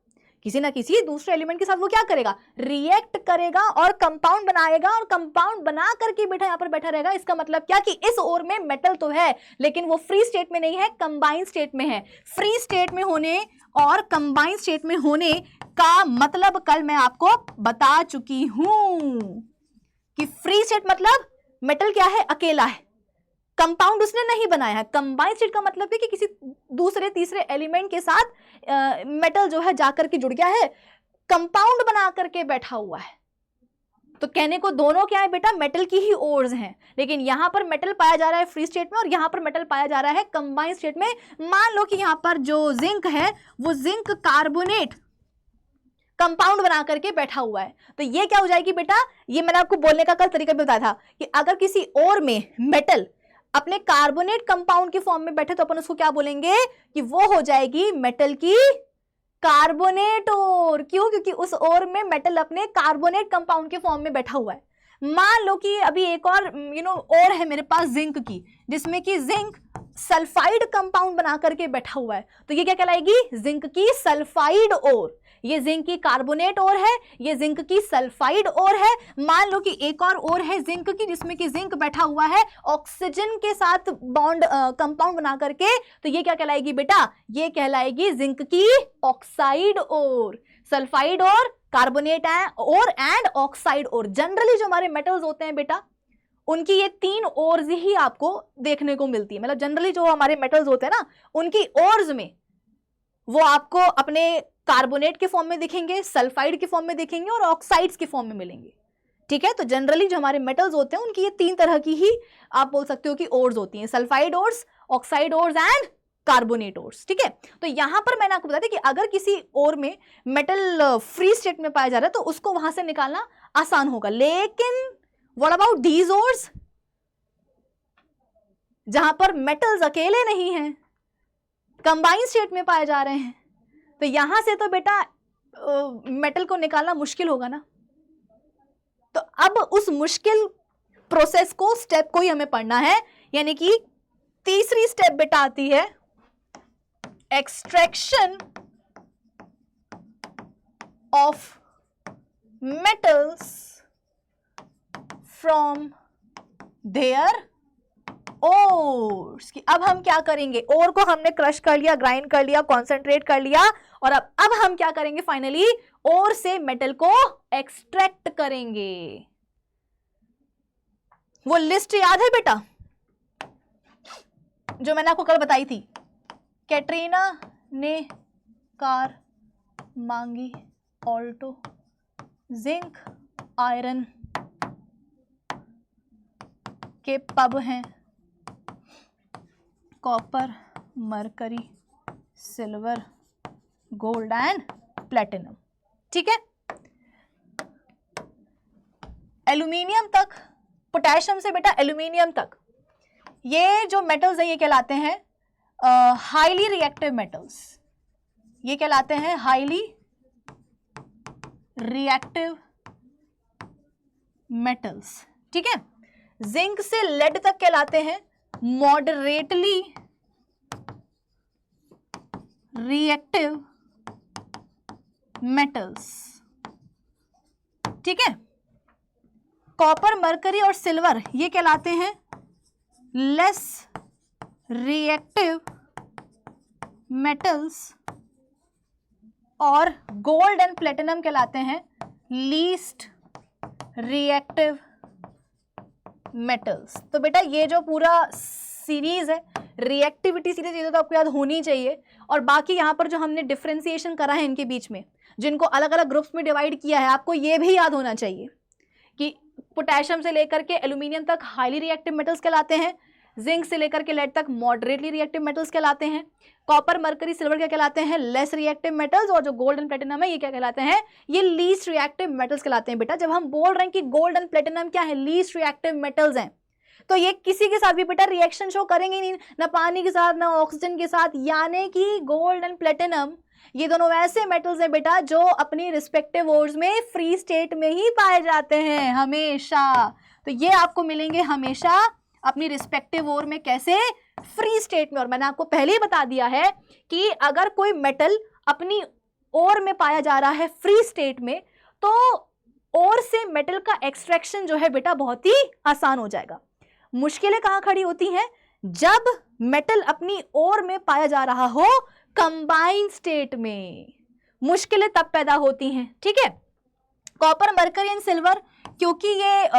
किसी ना किसी दूसरे एलिमेंट के साथ वो क्या करेगा? रिएक्ट करेगा और कंपाउंड बनाएगा, और कंपाउंड बना करके बेटा यहाँ पर बैठा रहेगा। इसका मतलब क्या कि इस ओर में मेटल तो है, लेकिन वो फ्री स्टेट में नहीं है, कंबाइंड स्टेट में है। फ्री स्टेट में होने और कंबाइंड स्टेट में होने का मतलब कल मैं आपको बता चुकी हूं कि फ्री स्टेट मतलब मेटल क्या है? अकेला है, कंपाउंड उसने नहीं बनाया है। कंबाइंड स्टेट का मतलब है कि किसी दूसरे तीसरे एलिमेंट के साथ मेटल जो है जाकर के जुड़ गया है, कंपाउंड बना करके बैठा हुआ है। तो कहने को दोनों क्या है बेटा? मेटल की ही ओर्स हैं, लेकिन यहां पर मेटल पाया जा रहा है फ्री स्टेट में और यहां पर मेटल पाया जा रहा है कंबाइंड स्टेट में। मान लो कि यहां पर जो जिंक है वो जिंक कार्बोनेट कंपाउंड बना करके बैठा हुआ है, तो ये क्या हो जाएगी बेटा? ये मैंने आपको बोलने का कल तरीका भी बताया था कि अगर किसी ओर में मेटल अपने कार्बोनेट कंपाउंड के फॉर्म में बैठे तो अपन उसको क्या बोलेंगे? कि वो हो जाएगी मेटल की कार्बोनेट ओर। क्यों? क्योंकि उस ओर में मेटल अपने कार्बोनेट कंपाउंड के फॉर्म में बैठा हुआ है। मान लो कि अभी एक और ओर है मेरे पास जिंक की, जिसमें कि जिंक सल्फाइड कंपाउंड बना करके बैठा हुआ है, तो ये क्या कहलाएगी? जिंक की सल्फाइड ओर। ये जिंक की कार्बोनेट ओर है, ये जिंक की सल्फाइड ओर है। मान लो कि एक और ओर है जिंक की, जिसमें कि जिंक बैठा हुआ है ऑक्सीजन के साथ बॉन्ड कंपाउंड बना करके, तो ये क्या कहलाएगी बेटा? ये कहलाएगी जिंक की oxide ore. Sulphide ore, carbonate ore and oxide ore. Generally जो हमारे मेटल्स होते हैं बेटा, उनकी ये 3 ओर्स ही आपको देखने को मिलती है। मतलब जनरली जो हमारे मेटल्स होते हैं ना, उनकी ओर्स में वो आपको अपने कार्बोनेट के फॉर्म में दिखेंगे, सल्फाइड के फॉर्म में दिखेंगे और ऑक्साइड्स के फॉर्म में मिलेंगे, ठीक है। तो जनरली जो हमारे मेटल्स होते हैं उनकी ये 3 तरह की ही आप बोल सकते हो कि ओर्स होती हैं, sulphide ores, oxide ores and carbonate ores, ठीक है। तो यहां पर मैंने आपको बताया कि अगर किसी ओर में मेटल फ्री स्टेट में पाया जा रहा है तो उसको वहां से निकालना आसान होगा। लेकिन व्हाट अबाउट दीज ओर्स, जहां पर मेटल्स अकेले नहीं हैं, कंबाइन स्टेट में पाए जा रहे हैं, तो यहां से तो बेटा मेटल को निकालना मुश्किल होगा ना। तो अब उस मुश्किल प्रोसेस को, स्टेप को ही हमें पढ़ना है, यानी कि तीसरी स्टेप बेटा आती है extraction of metals from their ores. कि अब हम क्या करेंगे, ओर को हमने क्रश कर लिया, ग्राइंड कर लिया, कॉन्सेंट्रेट कर लिया, और अब हम क्या करेंगे, फाइनली ओर से मेटल को एक्सट्रैक्ट करेंगे। वो लिस्ट याद है बेटा जो मैंने आपको कल बताई थी? कैटरीना ने कार मांगी, ऑल्टो, जिंक आयरन के पब हैं, copper, mercury, silver, gold and platinum. ठीक है, एल्यूमिनियम तक, पोटेशियम से बेटा एल्यूमिनियम तक, ये जो मेटल्स हैं ये कहलाते हैं हाईली रिएक्टिव मेटल्स। ये कहलाते हैं हाईली रिएक्टिव मेटल्स। ठीक है, जिंक से लेड तक कहलाते हैं मॉडरेटली रिएक्टिव मेटल्स। ठीक है, कॉपर, मरकरी और सिल्वर ये कहलाते हैं लेस रिएक्टिव मेटल्स, और गोल्ड एंड प्लेटिनम कहलाते हैं लीस्ट रिएक्टिव मेटल्स। तो बेटा ये जो पूरा सीरीज है, रिएक्टिविटी सीरीज, ये तो आपको याद होनी चाहिए। और बाकी यहाँ पर जो हमने डिफरेंशिएशन करा है इनके बीच में, जिनको अलग अलग ग्रुप्स में डिवाइड किया है, आपको ये भी याद होना चाहिए कि पोटेशियम से लेकर के एल्यूमिनियम तक हाईली रिएक्टिव मेटल्स कहलाते हैं, जिंक से लेकर के लेड तक मॉडरेटली रिएक्टिव मेटल्स कहलाते हैं, कॉपर, मरकरी, सिल्वर क्या कहलाते हैं, लेस रिएक्टिव मेटल्स, और जो गोल्ड एंड प्लेटिनम है ये क्या कहलाते हैं, ये लीस्ट रिएक्टिव मेटल्स कहलाते हैं। बेटा जब हम बोल रहे हैं कि गोल्ड एंड प्लेटिनम क्या है, लीस्ट रिएक्टिव मेटल्स हैं, तो ये किसी के साथ भी बेटा रिएक्शन शो करेंगे नहीं, ना पानी के साथ ना ऑक्सीजन के साथ। यानी कि गोल्ड एंड प्लेटिनम ये दोनों ऐसे मेटल्स हैं बेटा जो अपनी रिस्पेक्टिव ओर्स में फ्री स्टेट में ही पाए जाते हैं हमेशा। तो ये आपको मिलेंगे हमेशा अपनी रिस्पेक्टिव ओर में, कैसे, फ्री स्टेट में। और मैंने आपको पहले ही बता दिया है कि अगर कोई मेटल अपनी ओर में पाया जा रहा है फ्री स्टेट में, तो ओर से मेटल का एक्सट्रैक्शन जो है बेटा बहुत ही आसान हो जाएगा। मुश्किलें कहां खड़ी होती हैं, जब मेटल अपनी ओर में पाया जा रहा हो कंबाइन स्टेट में, मुश्किलें तब पैदा होती हैं। ठीक है, कॉपर, मरकरी एंड सिल्वर क्योंकि ये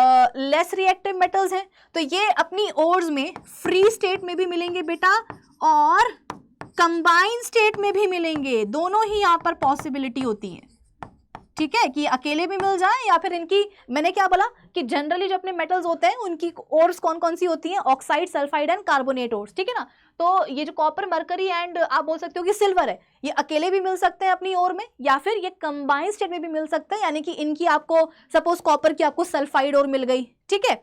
लेस रिएक्टिव मेटल्स हैं, तो ये अपनी ओर्स में फ्री स्टेट में भी मिलेंगे बेटा, और कंबाइन स्टेट में भी मिलेंगे। दोनों ही यहाँ पर पॉसिबिलिटी होती है। ठीक है, कि अकेले भी मिल जाए, या फिर इनकी, मैंने क्या बोला कि जनरली जो अपने मेटल्स होते हैं उनकी ओर्स कौन कौन सी होती हैं, oxide, sulphide and carbonate ores. ठीक है ना, तो ये जो कॉपर, मरकरी एंड आप बोल सकते हो कि सिल्वर है, ये अकेले भी मिल सकते हैं अपनी ओर में, या फिर ये कंबाइन स्टेट में भी मिल सकते हैं। यानी कि इनकी आपको, सपोज कॉपर की आपको सल्फाइड ओर मिल गई, ठीक है,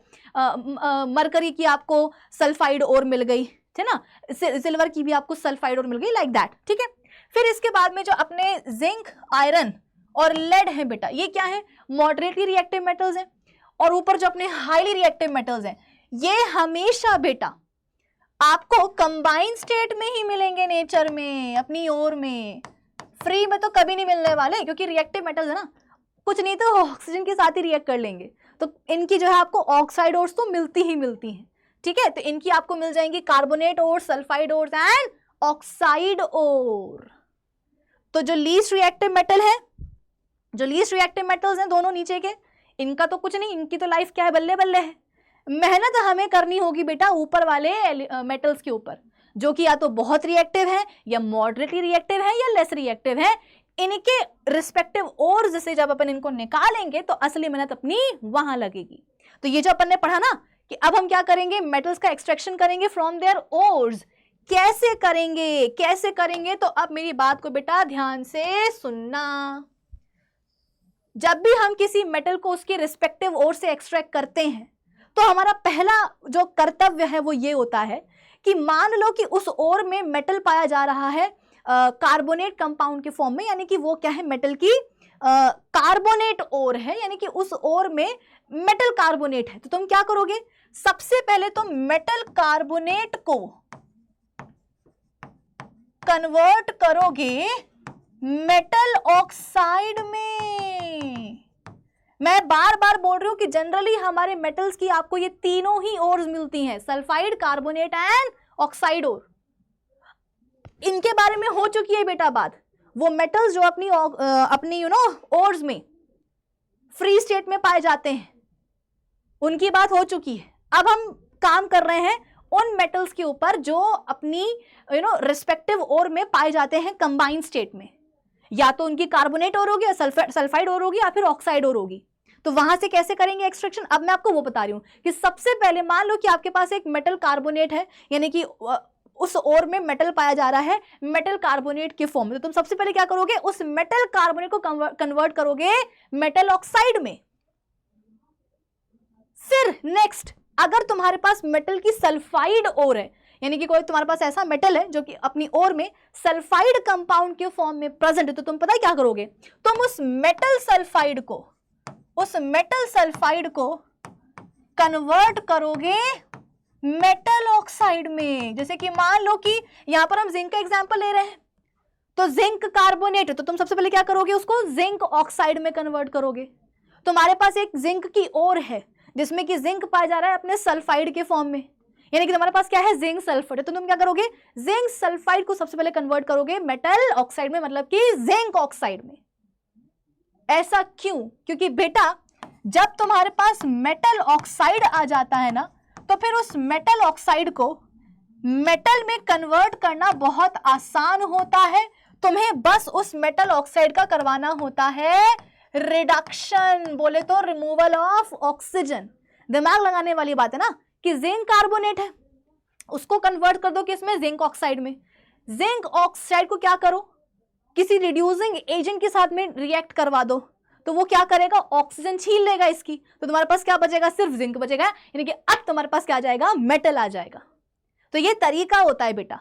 मरकरी की आपको सल्फाइड ओर मिल गई, है ना, सिल्वर की भी आपको सल्फाइड ओर मिल गई, लाइक दैट। ठीक है, फिर इसके बाद में जो अपने जिंक, आयरन और लेड है बेटा, ये क्या है, मॉडरेटली रिएक्टिव मेटल्स हैं। और ऊपर जो अपने हाईली रिएक्टिव मेटल्स हैं, ये हमेशा बेटा आपको कंबाइन स्टेट में ही मिलेंगे नेचर में, अपनी ओर में। फ्री में तो कभी नहीं मिलने वाले, क्योंकि रिएक्टिव मेटल्स है ना, कुछ नहीं तो ऑक्सीजन के साथ ही रिएक्ट कर लेंगे, तो इनकी जो है आपको ऑक्साइड ओर्स तो मिलती ही मिलती हैं। ठीक है, तो इनकी आपको मिल जाएंगी carbonate ores, sulphide ores and oxide ore. तो जो लीस्ट रिएक्टिव मेटल है, जो लीस्ट रिएक्टिव मेटल्स हैं दोनों नीचे के, इनका तो कुछ नहीं, इनकी तो लाइफ क्या है, बल्ले बल्ले है। मेहनत हमें करनी होगी बेटा ऊपर वाले मेटल्स के ऊपर, जो कि या तो बहुत रिएक्टिव है, या मॉडरेटली रिएक्टिव है, या लेस रिएक्टिव है। इनके रिस्पेक्टिव ओर्स से जब अपन इनको निकालेंगे तो असली मेहनत अपनी वहां लगेगी। तो ये जो अपन ने पढ़ा ना कि अब हम क्या करेंगे, मेटल्स का एक्सट्रैक्शन करेंगे फ्रॉम देयर ओर्स। कैसे करेंगे, कैसे करेंगे, तो अब मेरी बात को बेटा ध्यान से सुनना। जब भी हम किसी मेटल को उसके रिस्पेक्टिव ओर से एक्सट्रैक्ट करते हैं, तो हमारा पहला जो कर्तव्य है वो ये होता है कि मान लो कि उस ओर में मेटल पाया जा रहा है कार्बोनेट कंपाउंड के फॉर्म में, यानी कि वो क्या है, मेटल की कार्बोनेट ओर है, यानी कि उस ओर में मेटल कार्बोनेट है। तो तुम क्या करोगे, सबसे पहले तुम मेटल कार्बोनेट को कन्वर्ट करोगे मेटल ऑक्साइड में। मैं बार बार बोल रही हूं कि जनरली हमारे मेटल्स की आपको ये तीनों ही ओर्स मिलती हैं, सल्फाइड, कार्बोनेट एंड ऑक्साइड ओर। इनके बारे में हो चुकी है बेटा बात। वो मेटल्स जो अपनी ओर्स में फ्री स्टेट में पाए जाते हैं, उनकी बात हो चुकी है। अब हम काम कर रहे हैं उन मेटल्स के ऊपर जो अपनी रिस्पेक्टिव ओर में पाए जाते हैं कंबाइंड स्टेट में। या तो उनकी कार्बोनेट ओर होगी, या सल्फाइड ओर होगी, या फिर ऑक्साइड ओर होगी। तो वहां से कैसे करेंगे एक्सट्रैक्शन, अब मैं आपको वो बता रही हूं कि सबसे पहले मान लो कि आपके पास एक मेटल कार्बोनेट है, यानी कि उस ओर में मेटल पाया जा रहा है मेटल कार्बोनेट के फॉर्म में। तो तुम सबसे पहले क्या करोगे, उस मेटल कार्बोनेट को कन्वर्ट करोगे मेटल ऑक्साइड में। फिर नेक्स्ट, अगर तुम्हारे पास मेटल की सल्फाइड ओर है, यानी कि कोई तुम्हारे पास ऐसा मेटल है जो कि अपनी ओर में सल्फाइड कंपाउंड के फॉर्म में प्रेजेंट है, तो तुम पता है क्या करोगे, तुम उस मेटल सल्फाइड को कन्वर्ट करोगे मेटल ऑक्साइड में। जैसे कि मान लो कि यहां पर हम जिंक का एग्जांपल ले रहे हैं, तो जिंक कार्बोनेट है, तो तुम सबसे पहले क्या करोगे, उसको जिंक ऑक्साइड में कन्वर्ट करोगे। तुम्हारे पास एक जिंक की ओर है जिसमें कि जिंक पाया जा रहा है अपने सल्फाइड के फॉर्म में, यानी कि तुम्हारे पास क्या है, जिंक सल्फाइड है। तो तुम क्या करोगे, जिंक सल्फाइड को सबसे पहले कन्वर्ट करोगे मेटल ऑक्साइड में, मतलब कि जिंक ऑक्साइड में। ऐसा क्यों, क्योंकि बेटा जब तुम्हारे पास मेटल ऑक्साइड आ जाता है ना, तो फिर उस मेटल ऑक्साइड को मेटल में कन्वर्ट करना बहुत आसान होता है। तुम्हें बस उस मेटल ऑक्साइड का करवाना होता है रिडक्शन, बोले तो रिमूवल ऑफ ऑक्सीजन। दिमाग लगाने वाली बात है ना, कि जिंक कार्बोनेट है, उसको कन्वर्ट कर दो किसमें, जिंक ऑक्साइड में। जिंक ऑक्साइड को क्या करो, किसी रिड्यूसिंग एजेंट के साथ में रिएक्ट करवा दो, तो वो क्या करेगा, ऑक्सीजन छीन लेगा इसकी। तो तुम्हारे पास क्या बचेगा, सिर्फ जिंक बचेगा, यानी कि अब तुम्हारे पास क्या आ जाएगा, मेटल आ जाएगा। तो ये तरीका होता है बेटा,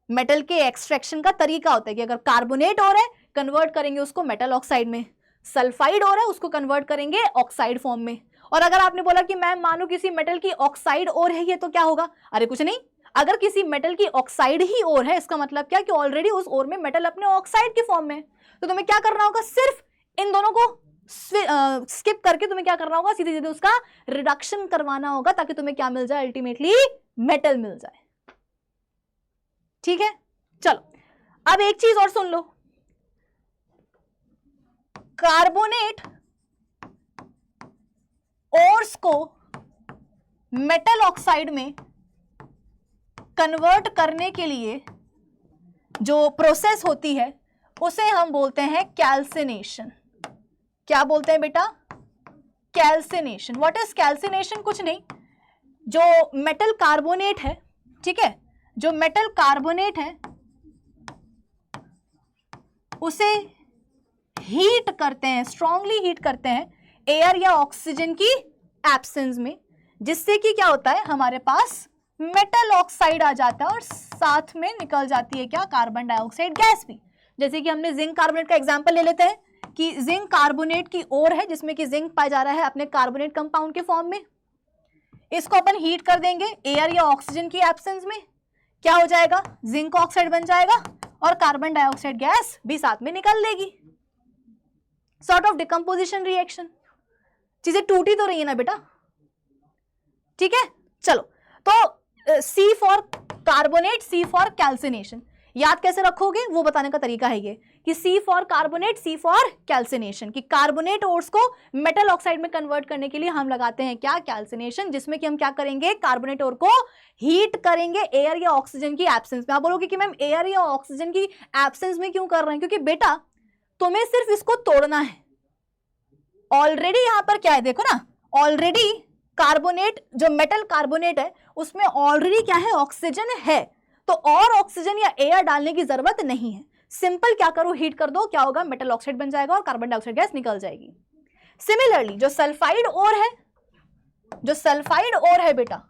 मेटल के एक्सट्रैक्शन का तरीका होता है कि अगर कार्बोनेट हो रहा है कन्वर्ट करेंगे उसको मेटल ऑक्साइड में, सल्फाइड हो रहा है उसको कन्वर्ट करेंगे ऑक्साइड फॉर्म में। और अगर आपने बोला कि मैम मानो किसी मेटल की ऑक्साइड और है, ये तो क्या होगा, अरे कुछ नहीं, अगर किसी मेटल की ऑक्साइड ही और है, इसका मतलब क्या कि ऑलरेडी उस और में मेटल अपने ऑक्साइड के फॉर्म में। तो तुम्हें क्या करना होगा, सिर्फ इन दोनों को स्किप करके तुम्हें क्या करना होगा, सीधे सीधे उसका रिडक्शन करवाना होगा, ताकि तुम्हें क्या मिल जाए, अल्टीमेटली मेटल मिल जाए। ठीक है, चलो अब एक चीज और सुन लो, कार्बोनेट ओर्स को मेटल ऑक्साइड में कन्वर्ट करने के लिए जो प्रोसेस होती है उसे हम बोलते हैं कैल्सिनेशन। क्या बोलते हैं बेटा, कैल्सिनेशन। व्हाट इज कैल्सिनेशन, कुछ नहीं, जो मेटल कार्बोनेट है, ठीक है, जो मेटल कार्बोनेट है उसे हीट करते हैं, स्ट्रांगली हीट करते हैं एयर या ऑक्सीजन की एब्सेंस में, जिससे कि क्या होता है, हमारे पास मेटल ऑक्साइड आ जाता है और साथ में निकल जाती है क्या, कार्बन डाइऑक्साइड गैस भी। जैसे कि हमने जिंक कार्बोनेट का एग्जांपल ले लेते हैं कि जिंक कार्बोनेट की ओर है जिसमें कि जिंक पाया जा रहा है अपने कार्बोनेट कंपाउंड के फॉर्म में, इसको अपन हीट कर देंगे एयर या ऑक्सीजन की एब्सेंस में, क्या हो जाएगा, जिंक ऑक्साइड बन जाएगा और कार्बन डाइऑक्साइड गैस भी साथ में निकल लेगी। Sort of decomposition reaction. चीजें टूटी तो रही है ना बेटा, ठीक है। चलो, तो C for carbonate, C for calcination, याद कैसे रखोगे वो बताने का तरीका है ये कि C for carbonate, C for calcination, कि कार्बोनेट ओर्स को मेटल ऑक्साइड में कन्वर्ट करने के लिए हम लगाते हैं क्या, कैल्सिनेशन, जिसमें कि हम क्या करेंगे, कार्बोनेट ओर को हीट करेंगे एयर या ऑक्सीजन की एब्सेंस में। आप बोलोगे कि मैम एयर या ऑक्सीजन की एब्सेंस में क्यों कर रहे हैं, क्योंकि बेटा तुम्हें सिर्फ इसको तोड़ना है। ऑलरेडी यहां पर क्या है, देखो ना, ऑलरेडी कार्बोनेट, जो मेटल कार्बोनेट है उसमें ऑलरेडी क्या है, ऑक्सीजन है, तो और ऑक्सीजन या एयर डालने की जरूरत नहीं है। सिंपल क्या करो, हीट कर दो, क्या होगा, मेटल ऑक्साइड बन जाएगा और कार्बन डाइऑक्साइड गैस निकल जाएगी। सिमिलरली जो सल्फाइड ओर है, जो सल्फाइड ओर है बेटा,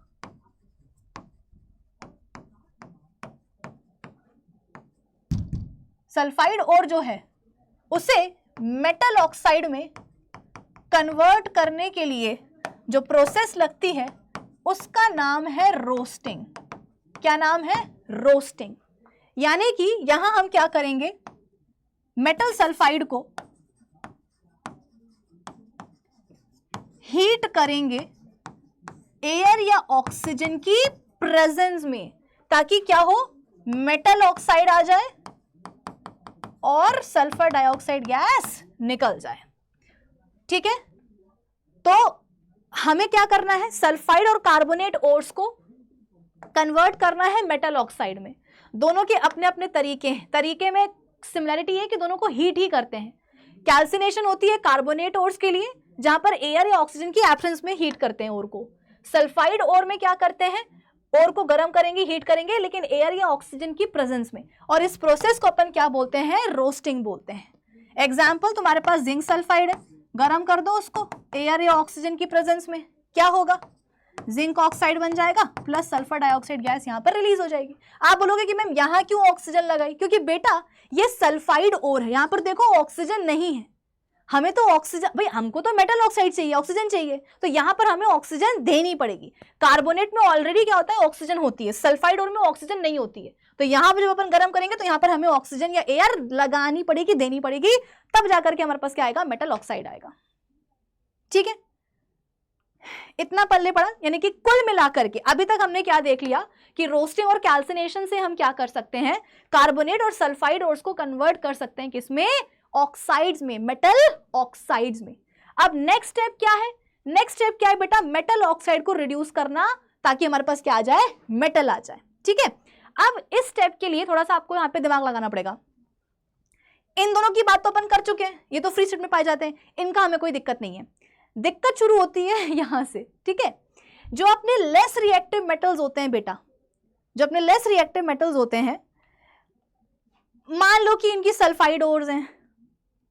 सल्फाइड और जो है उसे मेटल ऑक्साइड में कन्वर्ट करने के लिए जो प्रोसेस लगती है उसका नाम है रोस्टिंग। क्या नाम है? रोस्टिंग। यानी कि यहां हम क्या करेंगे, मेटल सल्फाइड को हीट करेंगे एयर या ऑक्सीजन की प्रेजेंस में, ताकि क्या हो, मेटल ऑक्साइड आ जाए और सल्फर डाइऑक्साइड गैस निकल जाए। ठीक है, तो हमें क्या करना है, सल्फाइड और कार्बोनेट ओर्स को कन्वर्ट करना है मेटल ऑक्साइड में। दोनों के अपने अपने तरीके हैं, तरीके में सिमिलरिटी है कि दोनों को हीट ही करते हैं। कैल्सिनेशन होती है कार्बोनेट ओर्स के लिए, जहां पर एयर या ऑक्सीजन की एब्सेंस में हीट करते हैं ओर को। सल्फाइड ओर में क्या करते हैं, ओर को गर्म करेंगे, हीट करेंगे, लेकिन एयर या ऑक्सीजन की प्रेजेंस में। और इस प्रोसेस को अपन क्या बोलते हैं, रोस्टिंग बोलते हैं। एग्जाम्पल, तुम्हारे पास जिंक सल्फाइड है, गर्म कर दो उसको एयर या ऑक्सीजन की प्रेजेंस में, क्या होगा, जिंक ऑक्साइड बन जाएगा प्लस सल्फर डाइऑक्साइड गैस यहाँ पर रिलीज हो जाएगी। आप बोलोगे कि मैम यहाँ क्यों ऑक्सीजन लगाई, क्योंकि बेटा ये सल्फाइड ओर है, यहाँ पर देखो ऑक्सीजन नहीं है। हमें तो ऑक्सीजन, भाई हमको तो मेटल ऑक्साइड चाहिए, ऑक्सीजन चाहिए, तो यहाँ पर हमें ऑक्सीजन देनी पड़ेगी। कार्बोनेट में ऑलरेडी क्या होता है, ऑक्सीजन होती है, सल्फाइड ओर में ऑक्सीजन नहीं होती है। तो यहाँ पर जब अपन गर्म करेंगे तो यहाँ पर हमें ऑक्सीजन या एयर लगानी पड़ेगी, देनी पड़ेगी, तब जाकर के हमारे पास क्या आएगा, मेटल ऑक्साइड आएगा। ठीक है, इतना पल्ले पड़ा। यानी कि कुल मिलाकर के अभी तक हमने क्या देख लिया कि रोस्टिंग और कैल्सिनेशन से हम क्या कर सकते हैं, कार्बोनेट और सल्फाइड ओर्स को कन्वर्ट कर सकते हैं, किसमें, ऑक्साइड्स में, मेटल ऑक्साइड्स में। अब नेक्स्ट स्टेप क्या है, नेक्स्ट स्टेप क्या है बेटा, मेटल ऑक्साइड को रिड्यूस करना, ताकि हमारे पास क्या आ जाए, मेटल आ जाए। ठीक है, अब इस स्टेप के लिए थोड़ा सा आपको यहाँ पे दिमाग लगाना पड़ेगा। इन दोनों की बात तो अपन कर चुके हैं, ये तो फ्री स्टेट में पाए जाते हैं, इनका हमें कोई दिक्कत नहीं है। दिक्कत शुरू होती है यहां से। ठीक है, जो अपने लेस रिएक्टिव मेटल्स होते हैं बेटा, जो अपने लेस रिएक्टिव मेटल्स होते हैं, मान लो कि इनकी सल्फाइड ओर्स हैं,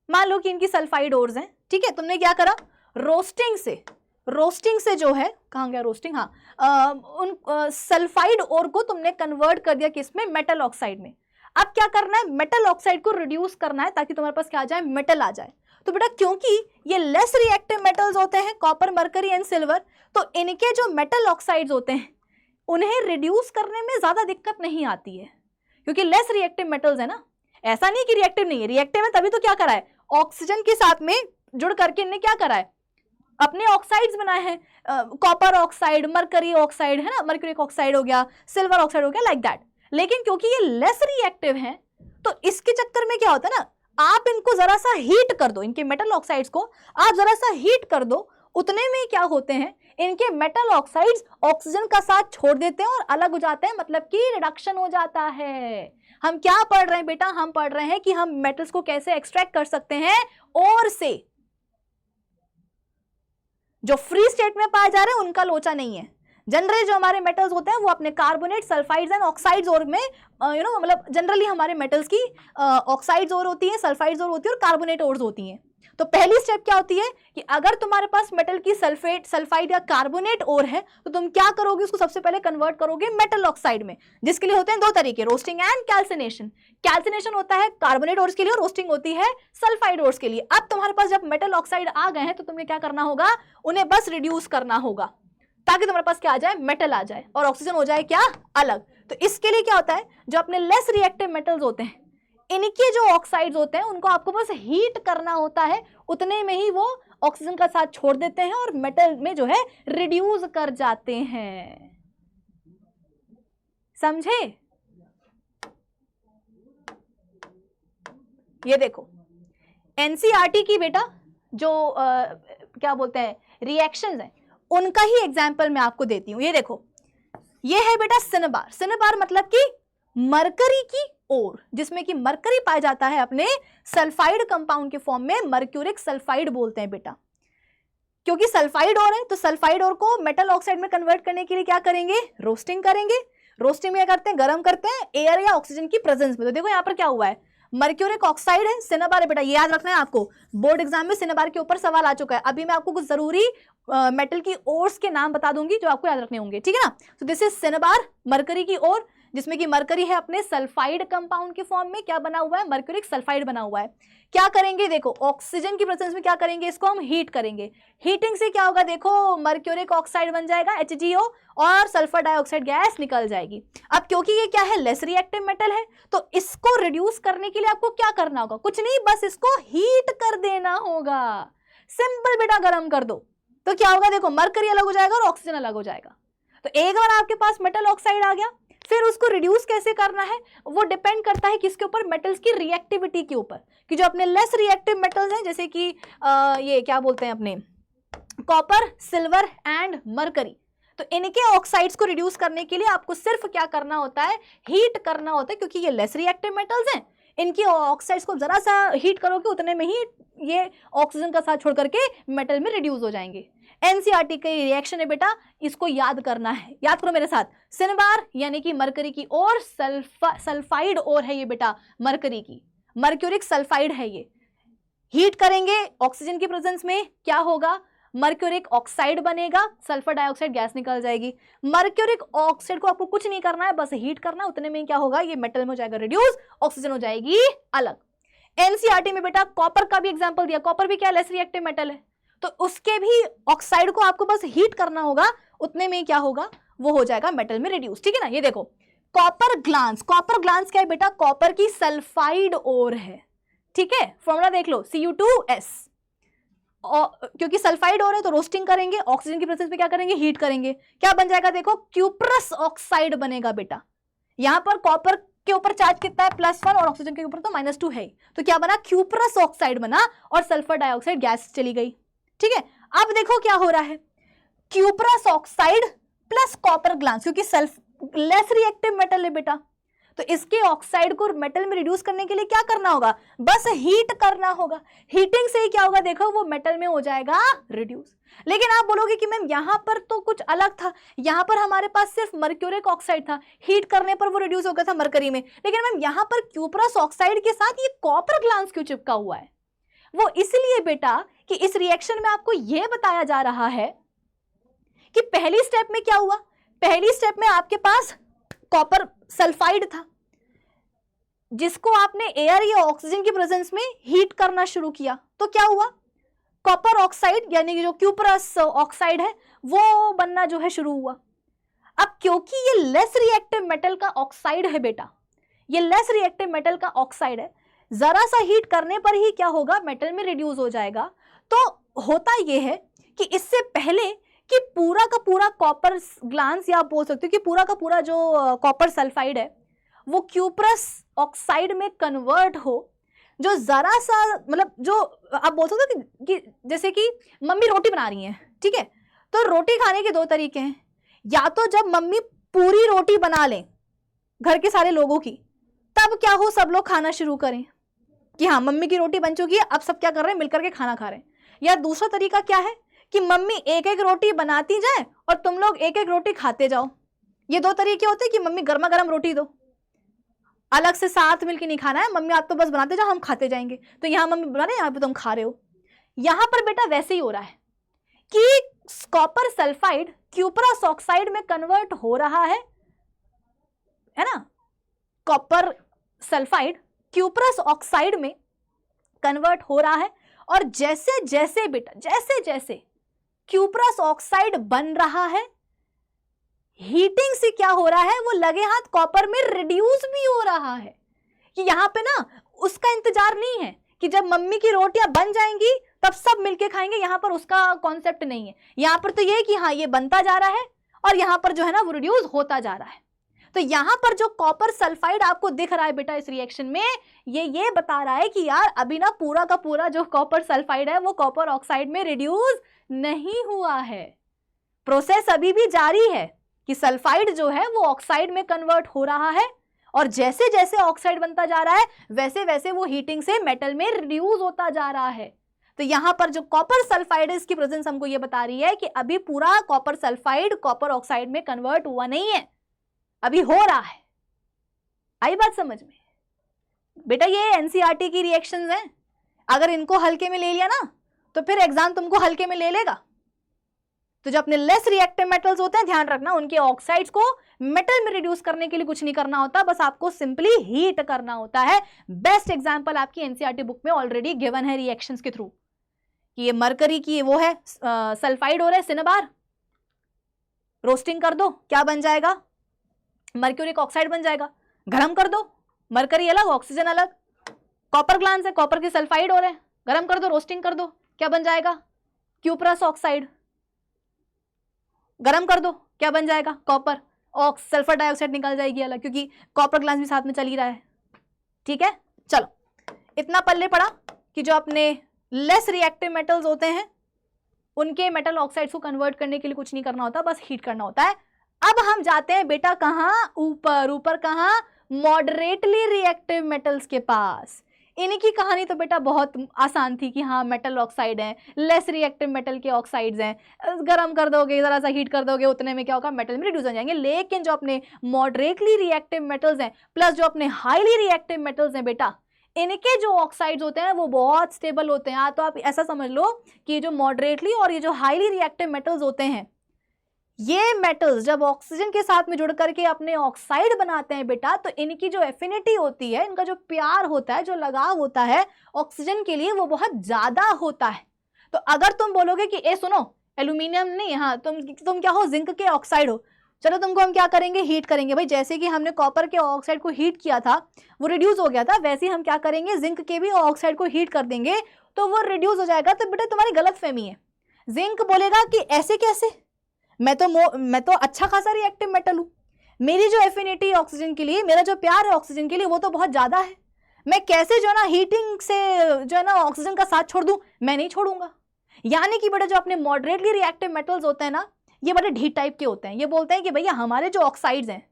मान लो कि इनकी सल्फाइड ओर्स हैं। ठीक है, तुमने क्या करा, रोस्टिंग से जो है, कहां गया रोस्टिंग, हाँ, उन सल्फाइड ओर को तुमने कन्वर्ट कर दिया किसमें, मेटल ऑक्साइड में। अब क्या करना है, मेटल ऑक्साइड को रिड्यूस करना है, ताकि तुम्हारे पास क्या आ जाए, मेटल आ जाए। तो बेटा क्योंकि ये लेस रिएक्टिव मेटल्स होते हैं, कॉपर, मरकरी एंड सिल्वर, तो इनके जो मेटल ऑक्साइड्स होते हैं उन्हें रिड्यूस करने में ज्यादा दिक्कत नहीं आती है, क्योंकि लेस रिएक्टिव मेटल्स है ना। ऐसा नहीं कि रिएक्टिव नहीं है, रिएक्टिव है, तभी तो क्या करा है, ऑक्सीजन के साथ में जुड़ करके इनने क्या करा है, अपने ऑक्साइड्स बनाए हैं, कॉपर ऑक्साइड, मरकरी ऑक्साइड है ना, मरकरी ऑक्साइड हो गया, सिल्वर ऑक्साइड हो गया, लाइक दैट। लेकिन क्योंकि ये लेस रिएक्टिव है, तो इसके चक्कर में क्या होता है ना, आप इनको जरा सा हीट कर दो, इनके मेटल ऑक्साइड्स को आप जरा सा हीट कर दो, उतने में क्या होते हैं, इनके मेटल ऑक्साइड्स ऑक्सीजन का साथ छोड़ देते हैं और अलग हो जाते हैं, मतलब कि रिडक्शन हो जाता है। हम क्या पढ़ रहे हैं बेटा, हम पढ़ रहे हैं कि हम मेटल्स को कैसे एक्सट्रैक्ट कर सकते हैं, और से। जो फ्री स्टेट में पाए जा रहे हैं उनका लोचा नहीं है। जनरली जो हमारे मेटल्स होते हैं वो अपने कार्बोनेट, सल्फाइड्स एंड ऑक्साइड्स और में मतलब जनरली हमारे मेटल्स की ऑक्साइड्स और होती है, सल्फाइड्स और होती है, और कार्बोनेट ओर्स होती हैं। तो पहली स्टेप क्या होती है कि अगर तुम्हारे पास मेटल की सल्फाइड या कार्बोनेट ओर है, तो तुम क्या करोगे, उसको सबसे पहले कन्वर्ट करोगे मेटल ऑक्साइड में, जिसके लिए होते हैं दो तरीके, रोस्टिंग एंड कैल्सिनेशन। कैल्सिनेशन होता है कार्बोनेट ओर्स के लिए और रोस्टिंग होती है सल्फाइड ओर्स के लिए। अब तुम्हारे पास जब मेटल ऑक्साइड आ गए हैं, तो तुम्हें क्या करना होगा, उन्हें बस रिड्यूस करना होगा, ताकि तुम्हारे पास क्या आ जाए, मेटल आ जाए और ऑक्सीजन हो जाए क्या, अलग। तो इसके लिए क्या होता है, जो अपने लेस रिएक्टिव मेटल्स होते हैं, इनके जो ऑक्साइड्स होते हैं उनको आपको बस हीट करना होता है, उतने में ही वो ऑक्सीजन का साथ छोड़ देते हैं और मेटल में जो है रिड्यूस कर जाते हैं। समझे? ये देखो एनसीईआरटी की बेटा जो क्या बोलते हैं रिएक्शंस हैं, उनका ही एग्जाम्पल मैं आपको देती हूं। ये देखो, ये है बेटा सिनेबार। सिनेबार मतलब कि मरकरी की ओर, जिसमें कि मरकरी पाया जाता है अपने सल्फाइड कंपाउंड के फॉर्म में, मर्क्यूरिक सल्फाइड बोलते हैं बेटा। क्योंकि सल्फाइड ओर है, तो सल्फाइड ओर को मेटल ऑक्साइड में कन्वर्ट करने के लिए क्या करेंगे, रोस्टिंग करेंगे। रोस्टिंग में क्या करते हैं, गर्म करते हैं एयर या ऑक्सीजन की प्रेजेंस में। तो देखो यहाँ पर क्या हुआ है, मर्क्यूरिक ऑक्साइड है, सिनेबार है बेटा, ये याद रखना है आपको, बोर्ड एग्जाम में सिनेबार के ऊपर सवाल आ चुका है। अभी मैं आपको कुछ जरूरी मेटल की ओर्स के नाम बता दूंगी जो आपको याद रखने होंगे, ठीक है ना। तो दिस इज सिनेबार, मरकरी की ओर, जिसमें कि मरकरी है अपने सल्फाइड कंपाउंड के फॉर्म में क्या बना हुआ है, मर्क्यूरिक सल्फाइड बना हुआ है। क्या करेंगे, देखो ऑक्सीजन की प्रेजेंस में क्या करेंगे, इसको हम हीट करेंगे। हीटिंग से क्या होगा, देखो मर्क्यूरिक ऑक्साइड बन जाएगा HgO और सल्फर डाइऑक्साइड गैस निकल जाएगी। अब क्योंकि ये क्या है, लेस रिएक्टिव मेटल है, तो इसको रिड्यूस करने के लिए आपको क्या करना होगा, कुछ नहीं, बस इसको हीट कर देना होगा। सिंपल बेटा, गर्म कर दो तो क्या होगा, देखो मरकरी अलग हो जाएगा और ऑक्सीजन अलग हो जाएगा। तो एक बार आपके पास मेटल ऑक्साइड आ गया, फिर उसको रिड्यूस कैसे करना है वो डिपेंड करता है किसके ऊपर, मेटल्स की रिएक्टिविटी के ऊपर, कि जो अपने लेस रिएक्टिव मेटल्स हैं जैसे कि ये क्या बोलते हैं अपने कॉपर, सिल्वर एंड मरकरी, तो इनके ऑक्साइड्स को रिड्यूस करने के लिए आपको सिर्फ क्या करना होता है, हीट करना होता है, क्योंकि ये लेस रिएक्टिव मेटल्स हैं, इनकी ऑक्साइड्स को जरा सा हीट करोगे उतने में ही ये ऑक्सीजन का साथ छोड़ करके मेटल में रिड्यूस हो जाएंगे। एनसीईआरटी का रिएक्शन है बेटा, इसको याद करना है, याद करो मेरे साथ। सिनबार यानी कि मरकरी की और सल्फाइड और है ये बेटा मरकरी की, मर्क्यूरिक सल्फाइड है ये। हीट करेंगे ऑक्सीजन की प्रेजेंस में, क्या होगा, मर्क्यूरिक ऑक्साइड बनेगा, सल्फर डाइऑक्साइड गैस निकल जाएगी। मर्क्यूरिक ऑक्साइड को आपको कुछ नहीं करना है, बस हीट करना, उतने में क्या होगा, ये मेटल में हो जाएगा रिड्यूस, ऑक्सीजन हो जाएगी अलग। एनसीईआरटी में बेटा कॉपर का भी एग्जांपल दिया, कॉपर भी क्या लेस रिएक्टिव मेटल है, तो उसके भी ऑक्साइड को आपको बस हीट करना होगा, उतने में क्या होगा, वो हो जाएगा मेटल में रिड्यूस, ठीक है ना। ये देखो कॉपर ग्लांस, कॉपर ग्लांस क्या है बेटा, कॉपर की सल्फाइड ओर है, ठीक है, फॉर्मूला देख लो Cu2S, क्योंकि सल्फाइड ओर है तो रोस्टिंग करेंगे, ऑक्सीजन की प्रेजेंस में क्या करेंगे, हीट करेंगे, क्या बन जाएगा, देखो क्यूप्रस ऑक्साइड बनेगा बेटा। यहां पर कॉपर के ऊपर चार्ज कितना है, +1 और ऑक्सीजन के ऊपर तो -2 है, तो क्या बना, क्यूप्रस ऑक्साइड बना और सल्फर डाइऑक्साइड गैस चली गई, ठीक है। अब देखो क्या हो रहा है, cuprous oxide plus copper glance, क्योंकि लेस रिएक्टिव मेटल है बेटा, तो इसके ऑक्साइड को मेटल में रिड्यूस करने के लिए क्या करना होगा, बस हीट करना होगा। हीटिंग से ही क्या होगा, देखो वो मेटल में हो जाएगा रिड्यूस। लेकिन आप बोलोगे कि मैम यहां पर तो कुछ अलग था, यहां पर हमारे पास सिर्फ मर्क्यूरिक ऑक्साइड था, हीट करने पर वो रिड्यूस हो गया था मरकरी में, लेकिन मैम यहां पर क्यूप्रस ऑक्साइड के साथ ये कॉपर ग्लांस क्यों चिपका हुआ है, वो इसलिए बेटा कि इस रिएक्शन में आपको यह बताया जा रहा है कि पहली स्टेप में क्या हुआ, पहली स्टेप में आपके पास कॉपर सल्फाइड था, जिसको आपने एयर या ऑक्सीजन की प्रेजेंस में हीट करना शुरू किया, तो क्या हुआ, कॉपर ऑक्साइड यानी कि जो क्यूप्रस ऑक्साइड है वो बनना जो है शुरू हुआ। अब क्योंकि ये लेस रिएक्टिव मेटल का ऑक्साइड है बेटा, ये लेस रिएक्टिव मेटल का ऑक्साइड है, जरा सा हीट करने पर ही क्या होगा, मेटल में रिड्यूस हो जाएगा। तो होता यह है कि इससे पहले कि पूरा का पूरा कॉपर ग्लांस, या आप बोल सकते हो कि पूरा का पूरा जो कॉपर सल्फाइड है वो क्यूप्रस ऑक्साइड में कन्वर्ट हो, जो जरा सा मतलब जो आप बोल सकते हो कि जैसे कि मम्मी रोटी बना रही हैं, ठीक है, तो रोटी खाने के दो तरीके हैं, या तो जब मम्मी पूरी रोटी बना लें घर के सारे लोगों की, तब क्या हो, सब लोग खाना शुरू करें कि हाँ मम्मी की रोटी बन चुकी है, अब सब क्या कर रहे हैं, मिलकर के खाना खा रहे हैं। या दूसरा तरीका क्या है कि मम्मी एक एक रोटी बनाती जाए और तुम लोग एक एक रोटी खाते जाओ। ये दो तरीके होते हैं कि मम्मी गर्मा गर्म रोटी दो, अलग से साथ मिलकर नहीं खाना है, मम्मी आप तो बस बनाते जाओ, हम खाते जाएंगे, तो यहाँ मम्मी बना रहे, यहाँ पे तुम खा रहे हो। यहाँ पर बेटा वैसे ही हो रहा है कि कॉपर सल्फाइड क्यूप्रस ऑक्साइड में कन्वर्ट हो रहा है ना, कॉपर सल्फाइड क्यूप्रस ऑक्साइड में कन्वर्ट हो रहा है, और जैसे जैसे बेटा जैसे जैसे क्यूप्रस ऑक्साइड बन रहा है, हीटिंग से क्या हो रहा है, वो लगे हाथ कॉपर में रिड्यूस भी हो रहा है। कि यहां पे ना उसका इंतजार नहीं है कि जब मम्मी की रोटियां बन जाएंगी तब सब मिलके खाएंगे, यहां पर उसका कॉन्सेप्ट नहीं है। यहां पर तो ये है कि हाँ ये बनता जा रहा है और यहां पर जो है ना वो रिड्यूस होता जा रहा है। तो यहां पर जो कॉपर सल्फाइड आपको दिख रहा है बेटा इस रिएक्शन में, ये बता रहा है कि यार अभी ना पूरा का पूरा जो कॉपर सल्फाइड है वो कॉपर ऑक्साइड में रिड्यूस नहीं हुआ है, प्रोसेस अभी भी जारी है कि सल्फाइड जो है वो ऑक्साइड में कन्वर्ट हो रहा है, और जैसे जैसे ऑक्साइड बनता जा रहा है वैसे वैसे वो हीटिंग से मेटल में रिड्यूस होता जा रहा है। तो यहां पर जो कॉपर सल्फाइड है इसकी प्रेजेंस हमको ये बता रही है कि अभी पूरा कॉपर सल्फाइड कॉपर ऑक्साइड में कन्वर्ट हुआ नहीं है, अभी हो रहा है। आई बात समझ में बेटा? ये एनसीईआरटी की रिएक्शंस हैं, अगर इनको हल्के में ले लिया ना तो फिर एग्जाम तुमको हल्के में ले लेगा। तो जो अपने लेस रिएक्टिव मेटल्स होते हैं, ध्यान रखना, उनके ऑक्साइड्स को मेटल में रिड्यूस करने के लिए कुछ नहीं करना होता, बस आपको सिंपली हीट करना होता है। बेस्ट एग्जांपल आपकी एनसीईआरटी बुक में ऑलरेडी गिवन है रिएक्शंस के थ्रू, कि ये मरकरी की वो है सल्फाइड हो रहा है सिनेबार, रोस्टिंग कर दो, क्या बन जाएगा, मर्क्यूरिक ऑक्साइड बन जाएगा। गर्म कर दो, मरकरी अलग ऑक्सीजन अलग। कॉपर ग्लांस है, कॉपर के सल्फाइड हो रहे हैं, गर्म कर दो, रोस्टिंग कर दो, क्या बन जाएगा, क्यूप्रस ऑक्साइड। गर्म कर दो, क्या बन जाएगा, कॉपर ऑक्स, सल्फर डाइऑक्साइड निकल जाएगी अलग, क्योंकि कॉपर ग्लास भी साथ में चल ही रहा है। ठीक है, चलो इतना पल्ले पड़ा कि जो अपने लेस रिएक्टिव मेटल्स होते हैं उनके मेटल ऑक्साइड्स को कन्वर्ट करने के लिए कुछ नहीं करना होता, बस हीट करना होता है। अब हम जाते हैं बेटा कहां, ऊपर। ऊपर कहां, मॉडरेटली रिएक्टिव मेटल्स के पास। इनकी कहानी तो बेटा बहुत आसान थी कि हाँ मेटल ऑक्साइड है, लेस रिएक्टिव मेटल के ऑक्साइड्स हैं, गर्म कर दोगे, जरा सा हीट कर दोगे, उतने में क्या होगा, मेटल में रिड्यूस हो जाएंगे। लेकिन जो अपने मॉडरेटली रिएक्टिव मेटल्स हैं प्लस जो अपने हाईली रिएक्टिव मेटल्स हैं बेटा, इनके जो ऑक्साइड्स होते हैं वो बहुत स्टेबल होते हैं। तो आप ऐसा समझ लो कि ये जो मॉडरेटली और ये जो हाईली रिएक्टिव मेटल्स होते हैं, ये मेटल्स जब ऑक्सीजन के साथ में जुड़ करके अपने ऑक्साइड बनाते हैं बेटा, तो इनकी जो एफिनिटी होती है, इनका जो प्यार होता है, जो लगाव होता है ऑक्सीजन के लिए, वो बहुत ज्यादा होता है। तो अगर तुम बोलोगे कि ए सुनो, एल्यूमिनियम नहीं, हाँ तुम क्या हो, जिंक के ऑक्साइड हो, चलो तुमको हम क्या करेंगे, हीट करेंगे। भाई जैसे कि हमने कॉपर के ऑक्साइड को हीट किया था, वो रिड्यूस हो गया था, वैसे ही हम क्या करेंगे, जिंक के भी ऑक्साइड को हीट कर देंगे तो वो रिड्यूस हो जाएगा। तो बेटा तुम्हारी गलत फहमी है। जिंक बोलेगा कि ऐसे कैसे, मैं तो अच्छा खासा रिएक्टिव मेटल हूं, मेरी जो एफिनिटी ऑक्सीजन के लिए, मेरा जो प्यार है ऑक्सीजन के लिए, वो तो बहुत ज्यादा है, मैं कैसे जो है ना हीटिंग से जो है ना ऑक्सीजन का साथ छोड़ दूं, मैं नहीं छोड़ूंगा। यानी कि बेटा जो अपने मॉडरेटली रिएक्टिव मेटल्स होते हैं ना, ये बड़े ढीठ टाइप के होते हैं। ये बोलते हैं कि भैया हमारे जो ऑक्साइड्स हैं,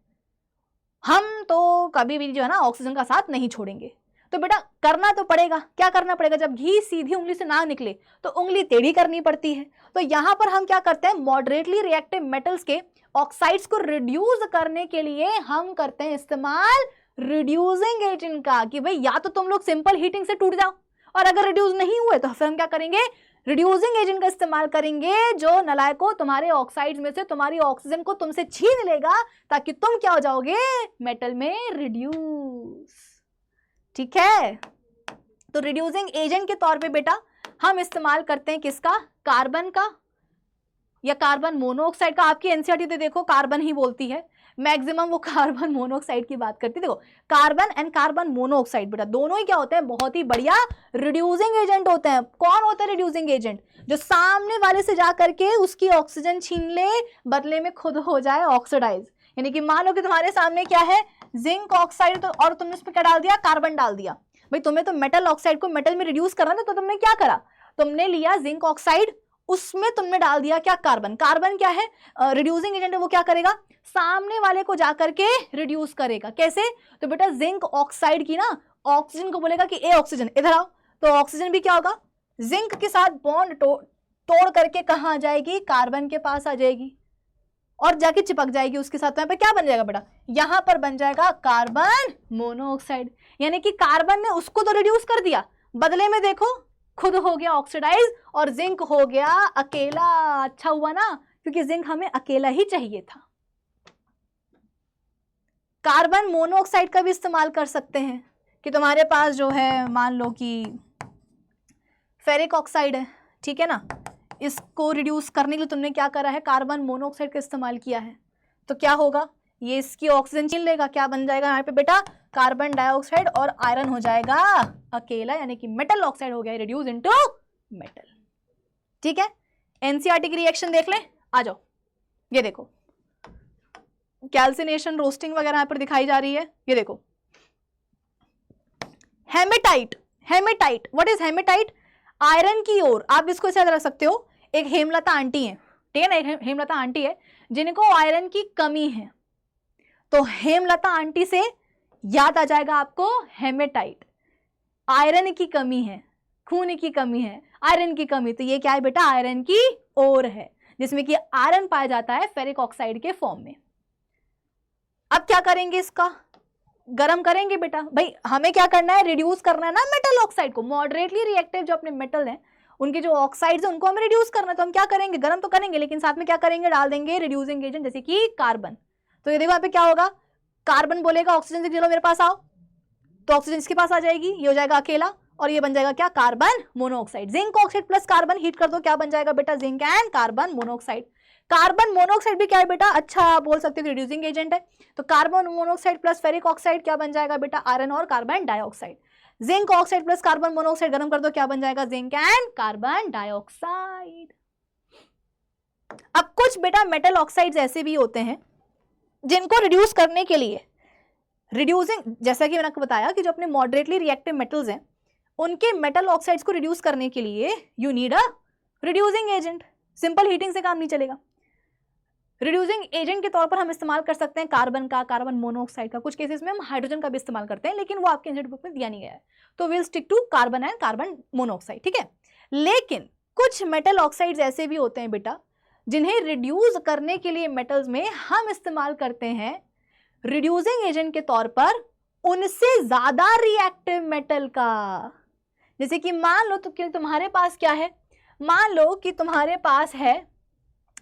हम तो कभी भी जो है ना ऑक्सीजन का साथ नहीं छोड़ेंगे। तो बेटा करना तो पड़ेगा, क्या करना पड़ेगा, जब घी सीधी उंगली से ना निकले तो उंगली टेढ़ी करनी पड़ती है। तो यहां पर हम क्या करते हैं, मॉडरेटली रिएक्टिव मेटल्स के ऑक्साइड्स को रिड्यूस करने के लिए हम करते हैं इस्तेमाल रिड्यूसिंग एजेंट का, कि भाई या तो तुम लोग सिंपल हीटिंग से टूट जाओ, और अगर रिड्यूस नहीं हुए तो फिर हम क्या करेंगे, रिड्यूसिंग एजेंट का इस्तेमाल करेंगे, जो नलायको तुम्हारे ऑक्साइड्स में से तुम्हारी ऑक्सीजन को तुमसे छीन लेगा, ताकि तुम क्या हो जाओगे, मेटल में रिड्यूस। ठीक है, तो रिड्यूसिंग एजेंट के तौर पे बेटा हम इस्तेमाल करते हैं किसका, कार्बन का या कार्बन मोनोऑक्साइड का। आपकी एनसीईआरटी तो देखो कार्बन ही बोलती है, मैक्सिमम वो कार्बन मोनोऑक्साइड की बात करती है। देखो कार्बन एंड कार्बन मोनोऑक्साइड बेटा दोनों ही क्या होते हैं, बहुत ही बढ़िया रिड्यूसिंग एजेंट होते हैं। कौन होता है रिड्यूसिंग एजेंट, जो सामने वाले से जा करके उसकी ऑक्सीजन छीन ले, बदले में खुद हो जाए ऑक्सीडाइज। यानी कि मान लो कि तुम्हारे सामने क्या है, जिंक ऑक्साइड, तो और तुमने उस पर क्या डाल दिया, कार्बन डाल दिया। भाई तुम्हें तो मेटल ऑक्साइड को मेटल में रिड्यूस करना था, तो तुमने क्या करा, तुमने लिया जिंक ऑक्साइड, उसमें तुमने डाल दिया क्या, कार्बन। कार्बन क्या है, रिड्यूसिंग एजेंट है, वो क्या करेगा, सामने वाले को जाकर के रिड्यूस करेगा। कैसे, तो बेटा जिंक ऑक्साइड की ना ऑक्सीजन को बोलेगा कि ए ऑक्सीजन इधर आओ, तो ऑक्सीजन भी क्या होगा, जिंक के साथ बॉन्ड तोड़ करके कहाँ आ जाएगी, कार्बन के पास आ जाएगी और जाके चिपक जाएगी उसके साथ। यहाँ पे क्या बन जाएगा बेटा, यहाँ पर बन जाएगा कार्बन मोनोऑक्साइड। यानी कि कार्बन ने उसको तो रिड्यूस कर दिया, बदले में देखो खुद हो गया ऑक्सीडाइज और जिंक हो गया अकेला। अच्छा हुआ ना, क्योंकि जिंक हमें अकेला ही चाहिए था। कार्बन मोनोऑक्साइड का भी इस्तेमाल कर सकते हैं कि तुम्हारे पास जो है, मान लो कि फेरिक ऑक्साइड है, ठीक है ना, इसको रिड्यूस करने के लिए तुमने क्या करा है, कार्बन मोनोऑक्साइड का इस्तेमाल किया है। तो क्या होगा, ये इसकी ऑक्सीजन छीन लेगा, क्या बन जाएगा यहाँ पे बेटा, कार्बन डाइऑक्साइड, और आयरन हो जाएगा अकेला, यानी कि मेटल ऑक्साइड हो गया रिड्यूस इनटू मेटल। ठीक है, एनसीईआरटी की रिएक्शन देख लें, आ जाओ। ये देखो कैल्सिनेशन, रोस्टिंग वगैरह यहाँ पर दिखाई जा रही है। ये देखो hematite, hematite, what is hematite, iron की ओर। आप इसको ऐसे रख सकते हो, एक हेमलता आंटी है, ठीक है ना, हेमलता आंटी है जिनको आयरन की कमी है, तो हेमलता आंटी से याद आ जाएगा आपको हेमेटाइट। आयरन की कमी है, खून की कमी है, आयरन की कमी, तो ये क्या है बेटा, आयरन की ओर है, जिसमें कि आयरन पाया जाता है फेरिक ऑक्साइड के फॉर्म में। अब क्या करेंगे, इसका गरम करेंगे बेटा। भाई हमें क्या करना है, रिड्यूस करना है ना मेटल ऑक्साइड को। मॉडरेटली रिएक्टिव जो अपने मेटल हैं उनके जो ऑक्साइड्स हैं उनको हमें रिड्यूस करना है, तो हम क्या करेंगे, गर्म तो करेंगे लेकिन साथ में क्या करेंगे, डाल देंगे रिड्यूसिंग एजेंट जैसे कि कार्बन। तो ये देखो यहाँ पे क्या होगा, कार्बन बोलेगा ऑक्सीजन से चलो मेरे पास आओ, तो ऑक्सीजन इसके पास आ जाएगी, ये हो जाएगा अकेला और ये बन जाएगा क्या, carbon monoxide. Zinc oxide plus carbon heat कर दो, क्या बन जाएगा बेटा, zinc and carbon monoxide. Carbon monoxide भी क्या है बेटा, अच्छा आप बोल सकते हो कि रिड्यूसिंग एजेंट है, तो carbon monoxide plus ferric oxide क्या बन जाएगा बेटा, आयरन और carbon dioxide. Zinc oxide plus carbon monoxide गर्म कर दो, क्या बन जाएगा, जिंक एंड कार्बन डाइऑक्साइड। अब कुछ बेटा मेटल ऑक्साइड्स ऐसे भी होते हैं जिनको रिड्यूस करने के लिए, रिड्यूसिंग, जैसा कि मैंने आपको बताया कि जो अपने मॉडरेटली रिएक्टिव मेटल्स हैं उनके मेटल ऑक्साइड्स को रिड्यूस करने के लिए you need a reducing agent. Simple heating से काम नहीं चलेगा। रिड्यूसिंग एजेंट के तौर पर हम इस्तेमाल कर सकते हैं कार्बन का, कार्बन मोनोऑक्साइड का, कुछ केसेस में हम हाइड्रोजन का भी इस्तेमाल करते हैं लेकिन वो आपके एनसीईआरटी बुक में दिया नहीं गया है, तो will stick to carbon and carbon monoxide, ठीक है। लेकिन कुछ मेटल ऑक्साइड्स ऐसे भी होते हैं बेटा जिन्हें रिड्यूस करने के लिए मेटल्स में हम इस्तेमाल करते हैं रिड्यूसिंग एजेंट के तौर पर उनसे ज्यादा रिएक्टिव मेटल का। जैसे कि मान लो तो कि तुम्हारे पास क्या है, मान लो कि तुम्हारे पास है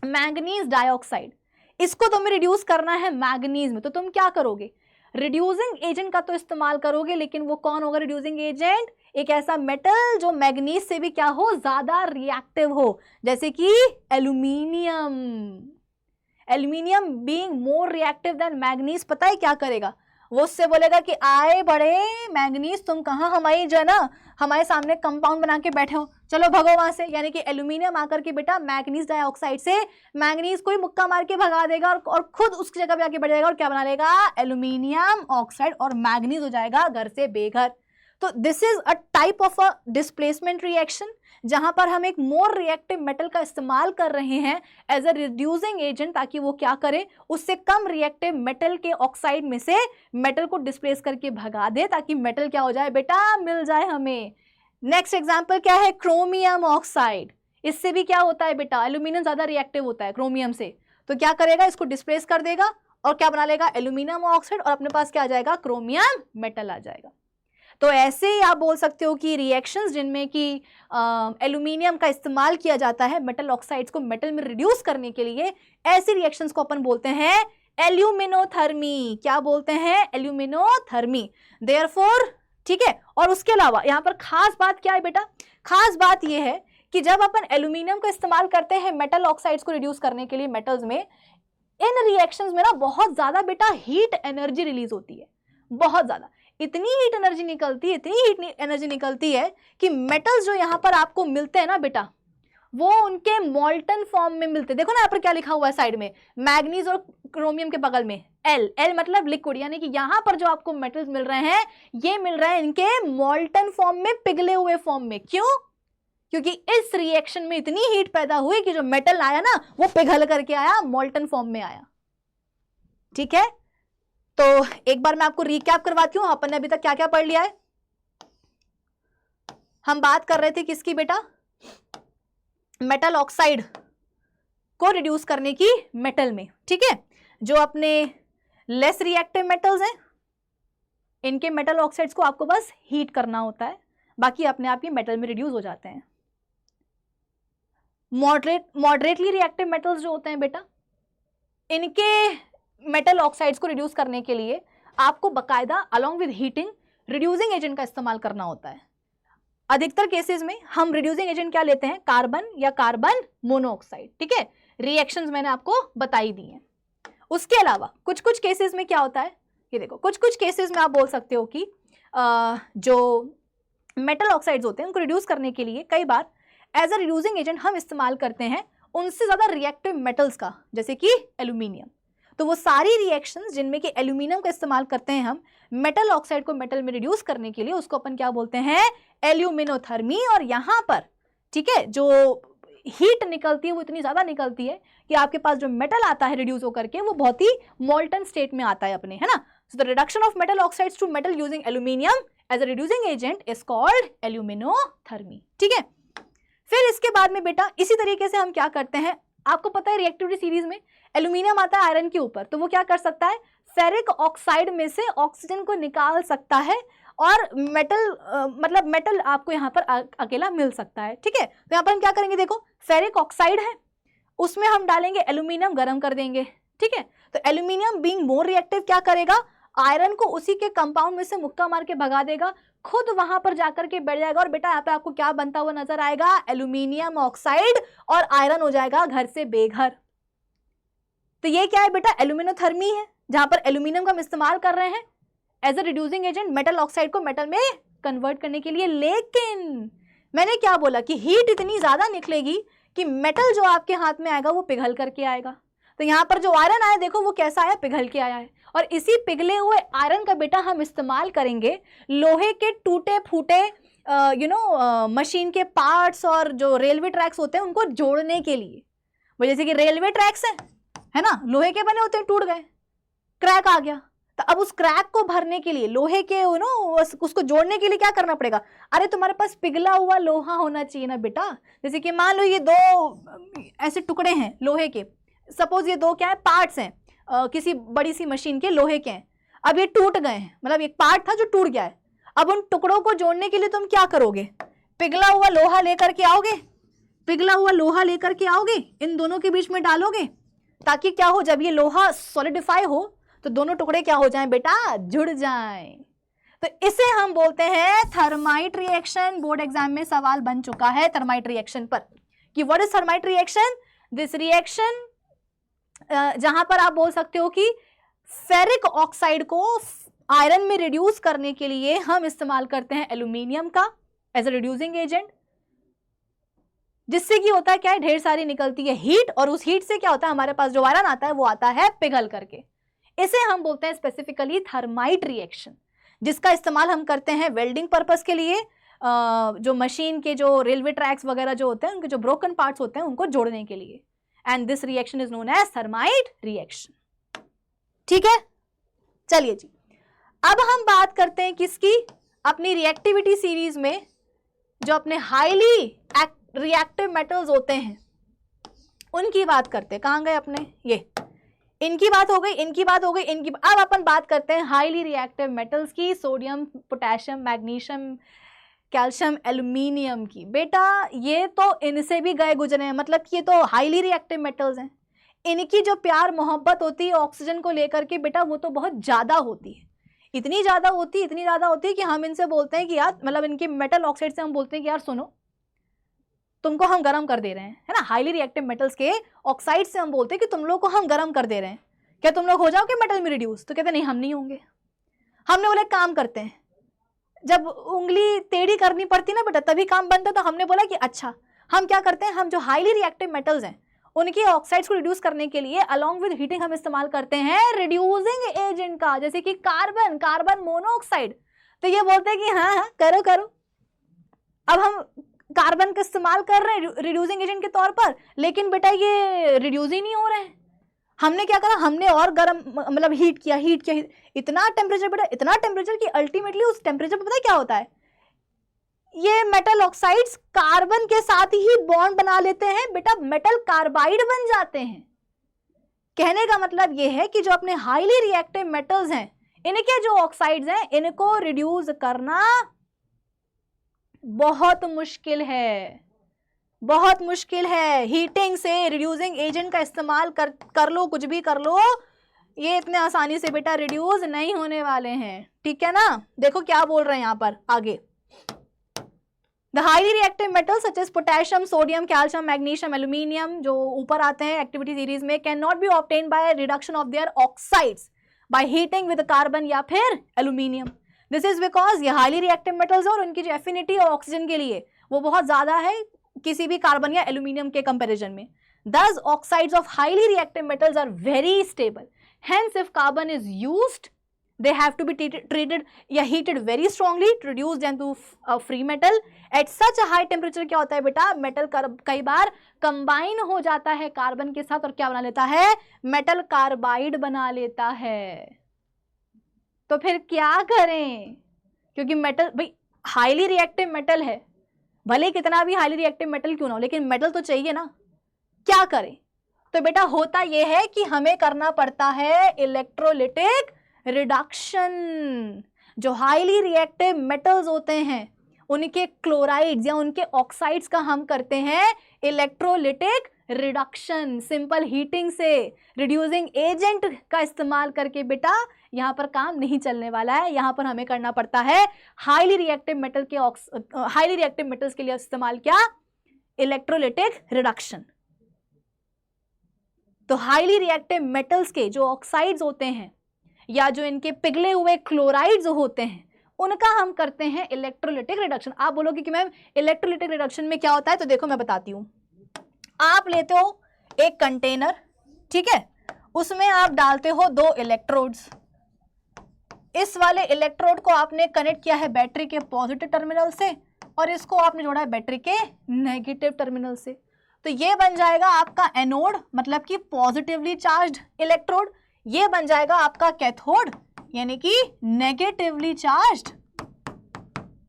मैंगनीज डाइऑक्साइड, इसको तुम्हें रिड्यूस करना है मैंगनीज में, तो तुम क्या करोगे, रिड्यूसिंग एजेंट का तो इस्तेमाल करोगे, लेकिन वो कौन होगा रिड्यूसिंग एजेंट, एक ऐसा मेटल जो मैंगनीज से भी क्या हो, ज्यादा रिएक्टिव हो, जैसे कि aluminium. Aluminium being more reactive than manganese, पता है क्या करेगा, वो उससे बोलेगा कि आए बड़े मैंगनीज तुम कहाँ हमारी जो है ना हमारे सामने कंपाउंड बना के बैठे हो, चलो भगो वहां से। यानी कि एल्यूमिनियम आकर के बेटा मैंगनीज डाइऑक्साइड से मैंगनीज को ही मुक्का मार के भगा देगा और खुद उसकी जगह पे आके बैठ जाएगा और क्या बना लेगा, एल्यूमिनियम ऑक्साइड, और मैंगनीज हो जाएगा घर से बेघर। तो this is a type of a displacement reaction जहां पर हम एक मोर रिएक्टिव मेटल का इस्तेमाल कर रहे हैं एज अ रिड्यूसिंग एजेंट, ताकि वो क्या करे, उससे कम रिएक्टिव मेटल के ऑक्साइड में से मेटल को डिस्प्लेस करके भगा दे, ताकि मेटल क्या हो जाए बेटा, मिल जाए हमें। नेक्स्ट एग्जांपल क्या है, क्रोमियम ऑक्साइड। इससे भी क्या होता है बेटा, एल्यूमिनियम ज्यादा रिएक्टिव होता है क्रोमियम से, तो क्या करेगा, इसको डिस्प्लेस कर देगा और क्या बना लेगा, एल्यूमिनियम ऑक्साइड, और अपने पास क्या आ जाएगा, क्रोमियम मेटल आ जाएगा। तो ऐसे ही आप बोल सकते हो कि रिएक्शंस जिनमें कि एल्यूमिनियम का इस्तेमाल किया जाता है मेटल ऑक्साइड्स को मेटल में रिड्यूस करने के लिए, ऐसी रिएक्शंस को अपन बोलते हैं एल्यूमिनोथर्मी। क्या बोलते हैं, एल्यूमिनोथर्मी। देयरफॉर, ठीक है। और उसके अलावा यहाँ पर खास बात क्या है बेटा, खास बात यह है कि जब अपन एल्यूमिनियम का इस्तेमाल करते हैं मेटल ऑक्साइड्स को रिड्यूस करने के लिए मेटल्स में, इन रिएक्शंस में ना बहुत ज्यादा बेटा हीट एनर्जी रिलीज होती है, बहुत ज्यादा, इतनी हीट एनर्जी निकलती है, इतनी हीट एनर्जी निकलती है कि मेटल्स जो यहाँ पर आपको मिलते हैं ना बेटा, वो उनके मॉल्टन फॉर्म में मिलते हैं। देखो ना यहाँ पर क्या लिखा हुआ है साइड में, मैग्नीज और क्रोमियम के बगल में एल, एल मतलब लिक्विड, यानी कि यहाँ पर जो आपको मेटल्स मिल रहे हैं ये मिल रहे हैं इनके मॉल्टन फॉर्म में, पिघले हुए फॉर्म में। क्यों, क्योंकि इस रिएक्शन में इतनी हीट पैदा हुई कि जो मेटल आया ना वो पिघल करके आया, मॉल्टन फॉर्म में आया, ठीक है। तो एक बार मैं आपको रिकैप करवाती हूं, अपन ने अभी तक क्या क्या पढ़ लिया है। हम बात कर रहे थे किसकी बेटा, मेटल ऑक्साइड को रिड्यूस करने की मेटल में, ठीक है। जो अपने लेस रिएक्टिव मेटल्स हैं इनके मेटल ऑक्साइड्स को आपको बस हीट करना होता है, बाकी अपने आप ही मेटल में रिड्यूस हो जाते हैं। मॉडरेटली रिएक्टिव मेटल्स जो होते हैं बेटा, इनके मेटल ऑक्साइड्स को रिड्यूस करने के लिए आपको बकायदा along with heating reducing agent का इस्तेमाल करना होता है। अधिकतर केसेस में हम रिड्यूसिंग एजेंट क्या लेते हैं, कार्बन या कार्बन मोनोऑक्साइड, ठीक है। रिएक्शंस मैंने आपको बताई दी हैं। उसके अलावा कुछ कुछ केसेस में क्या होता है, ये देखो, कुछ कुछ केसेस में आप बोल सकते हो कि जो मेटल ऑक्साइड्स होते हैं उनको रिड्यूस करने के लिए कई बार एज अ रिड्यूसिंग एजेंट हम इस्तेमाल करते हैं उनसे ज्यादा रिएक्टिव मेटल्स का, जैसे कि एल्यूमिनियम। तो वो सारी रिएक्शंस जिनमें कि एल्यूमिनियम का इस्तेमाल करते हैं हम मेटल ऑक्साइड को मेटल में रिड्यूस करने के लिए, उसको अपन क्या बोलते हैं, एल्यूमिनोथर्मी। और यहाँ पर, ठीक है, जो हीट निकलती है वो इतनी ज्यादा निकलती है कि आपके पास जो मेटल आता है रिड्यूस होकर के वो बहुत ही मोल्टन स्टेट में आता है अपने, है ना। So the reduction of metal oxides to metal using aluminium as a reducing agent is called aluminothermy, ठीक है। फिर इसके बाद में बेटा इसी तरीके से हम क्या करते हैं, आपको पता है रिएक्टिविटी सीरीज में एल्यूमिनियम आता है आयरन के ऊपर, तो वो क्या कर सकता है, फेरिक ऑक्साइड में से ऑक्सीजन को निकाल सकता है और मेटल मतलब मेटल आपको यहाँ पर अकेला मिल सकता है, ठीक है। तो यहाँ पर हम क्या करेंगे, देखो फेरिक ऑक्साइड है, उसमें हम डालेंगे एल्यूमिनियम, गर्म कर देंगे, ठीक है। तो एल्यूमिनियम बीइंग मोर रिएक्टिव क्या करेगा, आयरन को उसी के कंपाउंड में से मुक्का मार के भगा देगा, खुद वहां पर जाकर के बैठ जाएगा, और बेटा यहाँ पे आपको क्या बनता हुआ नजर आएगा, एल्यूमिनियम ऑक्साइड, और आयरन हो जाएगा घर से बेघर। तो ये क्या है बेटा, एल्यूमिनोथर्मी है, जहां पर एल्यूमिनियम का हम इस्तेमाल कर रहे हैं as a reducing agent metal oxide को मेटल में कन्वर्ट करने के लिए। लेकिन मैंने क्या बोला कि हीट इतनी ज्यादा निकलेगी कि मेटल जो आपके हाथ में आएगा वो पिघल करके आएगा। तो यहाँ पर जो आयरन आया देखो वो कैसा आया, पिघल के आया है, और इसी पिघले हुए आयरन का बेटा हम इस्तेमाल करेंगे लोहे के टूटे फूटे मशीन के पार्ट्स और जो रेलवे ट्रैक्स होते हैं उनको जोड़ने के लिए। वो जैसे कि रेलवे ट्रैक्स है ना, लोहे के बने होते हैं, टूट गए, क्रैक आ गया, तो अब उस क्रैक को भरने के लिए लोहे के उसको जोड़ने के लिए क्या करना पड़ेगा, अरे तुम्हारे पास पिघला हुआ लोहा होना चाहिए ना बेटा। जैसे कि मान लो ये दो ऐसे टुकड़े हैं लोहे के, सपोज ये दो क्या है, पार्ट्स हैं किसी बड़ी सी मशीन के लोहे के हैं, अब ये टूट गए हैं, मतलब एक पार्ट था जो टूट गया है, अब उन टुकड़ों को जोड़ने के लिए तुम क्या करोगे, पिघला हुआ लोहा लेकर के आओगे, पिघला हुआ लोहा लेकर के आओगे, इन दोनों के बीच में डालोगे, ताकि क्या हो, जब ये लोहा सॉलिडिफाई हो तो दोनों टुकड़े क्या हो जाएं बेटा, जुड़ जाएं। तो इसे हम बोलते हैं थर्माइट रिएक्शन। बोर्ड एग्जाम में सवाल बन चुका है थर्माइट रिएक्शन पर कि what is thermite reaction. This reaction जहां पर आप बोल सकते हो कि फेरिक ऑक्साइड को आयरन में रिड्यूस करने के लिए हम इस्तेमाल करते हैं एल्यूमिनियम का एज अ रिड्यूसिंग एजेंट, जिससे कि होता है क्या है, ढेर सारी निकलती है हीट, और उस हीट से क्या होता है, हमारे पास जो आयरन आता है वो आता है पिघल करके। इसे हम बोलते हैं स्पेसिफिकली थर्माइट रिएक्शन, जिसका इस्तेमाल हम करते हैं वेल्डिंग पर्पस के लिए, जो मशीन के जो रेलवे ट्रैक्स वगैरह जो होते हैं उनके जो ब्रोकन पार्ट्स होते हैं उनको जोड़ने के लिए। And this reaction is known as thermite reaction, ठीक है। चलिए जी, अब हम बात करते हैं किसकी, अपनी रिएक्टिविटी सीरीज में जो अपने हाईली रिएक्टिव मेटल्स होते हैं उनकी बात करते हैं। कहां गए अपने, ये इनकी बात हो गई, इनकी बात हो गई, इनकी। अब अपन बात करते हैं हाईली रिएक्टिव मेटल्स की, sodium, potassium, magnesium, calcium, aluminium की। बेटा ये तो इनसे भी गए गुजरे हैं, मतलब कि ये तो हाईली रिएक्टिव मेटल्स हैं, इनकी जो प्यार मोहब्बत होती है ऑक्सीजन को लेकर के बेटा वो तो बहुत ज्यादा होती है, इतनी ज्यादा होती है कि हम इनसे बोलते हैं कि यार, मतलब इनके मेटल ऑक्साइड से हम बोलते हैं कि यार सुनो, तुमको हम गर्म कर दे रहे हैं, है ना। हाईली रिएक्टिव मेटल्स के ऑक्साइड से हम बोलते हैं कि तुम लोग को हम गर्म कर दे रहे हैं, क्या तुम लोग हो जाओगे मेटल में रिड्यूस, तो कहते नहीं हम नहीं होंगे। हमने बोला काम करते हैं, जब उंगली टेढ़ी करनी पड़ती ना बेटा तभी काम बनता, तो हमने बोला कि अच्छा हम क्या करते हैं, हम जो हाईली रिएक्टिव मेटल्स हैं उनके ऑक्साइड्स को रिड्यूस करने के लिए अलॉन्ग विद हीटिंग हम इस्तेमाल करते हैं रिड्यूसिंग एजेंट का, जैसे कि कार्बन मोनोऑक्साइड। तो ये बोलते हैं कि हाँ हाँ करो करो, अब हम कार्बन का इस्तेमाल कर रहे हैं रिड्यूसिंग एजेंट के तौर पर, लेकिन बेटा ये रिड्यूस ही नहीं हो रहे हैं। हमने क्या करा, हमने और गर्म मतलब हीट किया, इतना टेम्परेचर बेटा, इतना टेम्परेचर कि अल्टीमेटली उस टेम्परेचर पर पता है क्या होता है, ये मेटल ऑक्साइड्स कार्बन के साथ ही बॉन्ड बना लेते हैं बेटा, मेटल कार्बाइड बन जाते हैं। कहने का मतलब ये है कि जो अपने हाईली रिएक्टिव मेटल्स हैं इनके जो ऑक्साइड्स हैं इनको रिड्यूस करना बहुत मुश्किल है, बहुत मुश्किल है। हीटिंग से रिड्यूसिंग एजेंट का इस्तेमाल कर लो, कुछ भी कर लो, ये इतने आसानी से बेटा रिड्यूस नहीं होने वाले हैं, ठीक है ना। देखो क्या बोल रहे हैं यहाँ पर आगे, the highly reactive metals such as potassium, sodium, calcium, magnesium, aluminium जो ऊपर आते हैं एक्टिविटी सीरीज में, can not be obtained by reduction of their oxides by heating with carbon या फिर एल्यूमिनियम। दिस इज बिकॉज ये हाईली रिएक्टिव मेटल्स और उनकी जो एफिनिटी और ऑक्सीजन के लिए वो बहुत ज्यादा है किसी भी कार्बन या एल्यूमिनियम के कंपैरिजन में। Thus oxides of highly reactive metals are very stable. Hence if carbon is used, they have to be treated या heated very strongly to reduce them to a free metal. At such a high temperature क्या होता है बेटा, metal कई बार combine हो जाता है carbon के साथ और क्या बना लेता है, मेटल कार्बाइड बना लेता है। तो फिर क्या करें, क्योंकि मेटल भाई हाईली रिएक्टिव मेटल है, भले कितना भी हाईली रिएक्टिव मेटल क्यों ना हो, लेकिन मेटल तो चाहिए ना, क्या करें। तो बेटा होता यह है कि हमें करना पड़ता है इलेक्ट्रोलिटिक रिडक्शन। जो हाईली रिएक्टिव मेटल्स होते हैं उनके क्लोराइड्स या उनके ऑक्साइड्स का हम करते हैं इलेक्ट्रोलिटिक रिडक्शन, सिंपल हीटिंग से, रिड्यूसिंग एजेंट का इस्तेमाल करके बेटा यहाँ पर काम नहीं चलने वाला है। यहाँ पर हमें करना पड़ता है हाईली रिएक्टिव मेटल्स के लिए इस्तेमाल क्या, इलेक्ट्रोलिटिक रिडक्शन। तो हाईली रिएक्टिव मेटल्स के जो ऑक्साइड्स होते हैं या जो इनके पिघले हुए क्लोराइड्स होते हैं उनका हम करते हैं इलेक्ट्रोलिटिक रिडक्शन। आप बोलोगे कि मैम इलेक्ट्रोलिटिक रिडक्शन में क्या होता है, तो देखो मैं बताती हूँ। आप लेते हो एक कंटेनर, ठीक है, उसमें आप डालते हो 2 इलेक्ट्रोड्स। इस वाले इलेक्ट्रोड को आपने कनेक्ट किया है बैटरी के पॉजिटिव टर्मिनल से और इसको आपने जोड़ा है बैटरी के नेगेटिव टर्मिनल से। तो ये बन जाएगा आपका एनोड, मतलब कि पॉजिटिवली चार्ज्ड इलेक्ट्रोड। ये बन जाएगा आपका कैथोड, यानी कि नेगेटिवली चार्ज्ड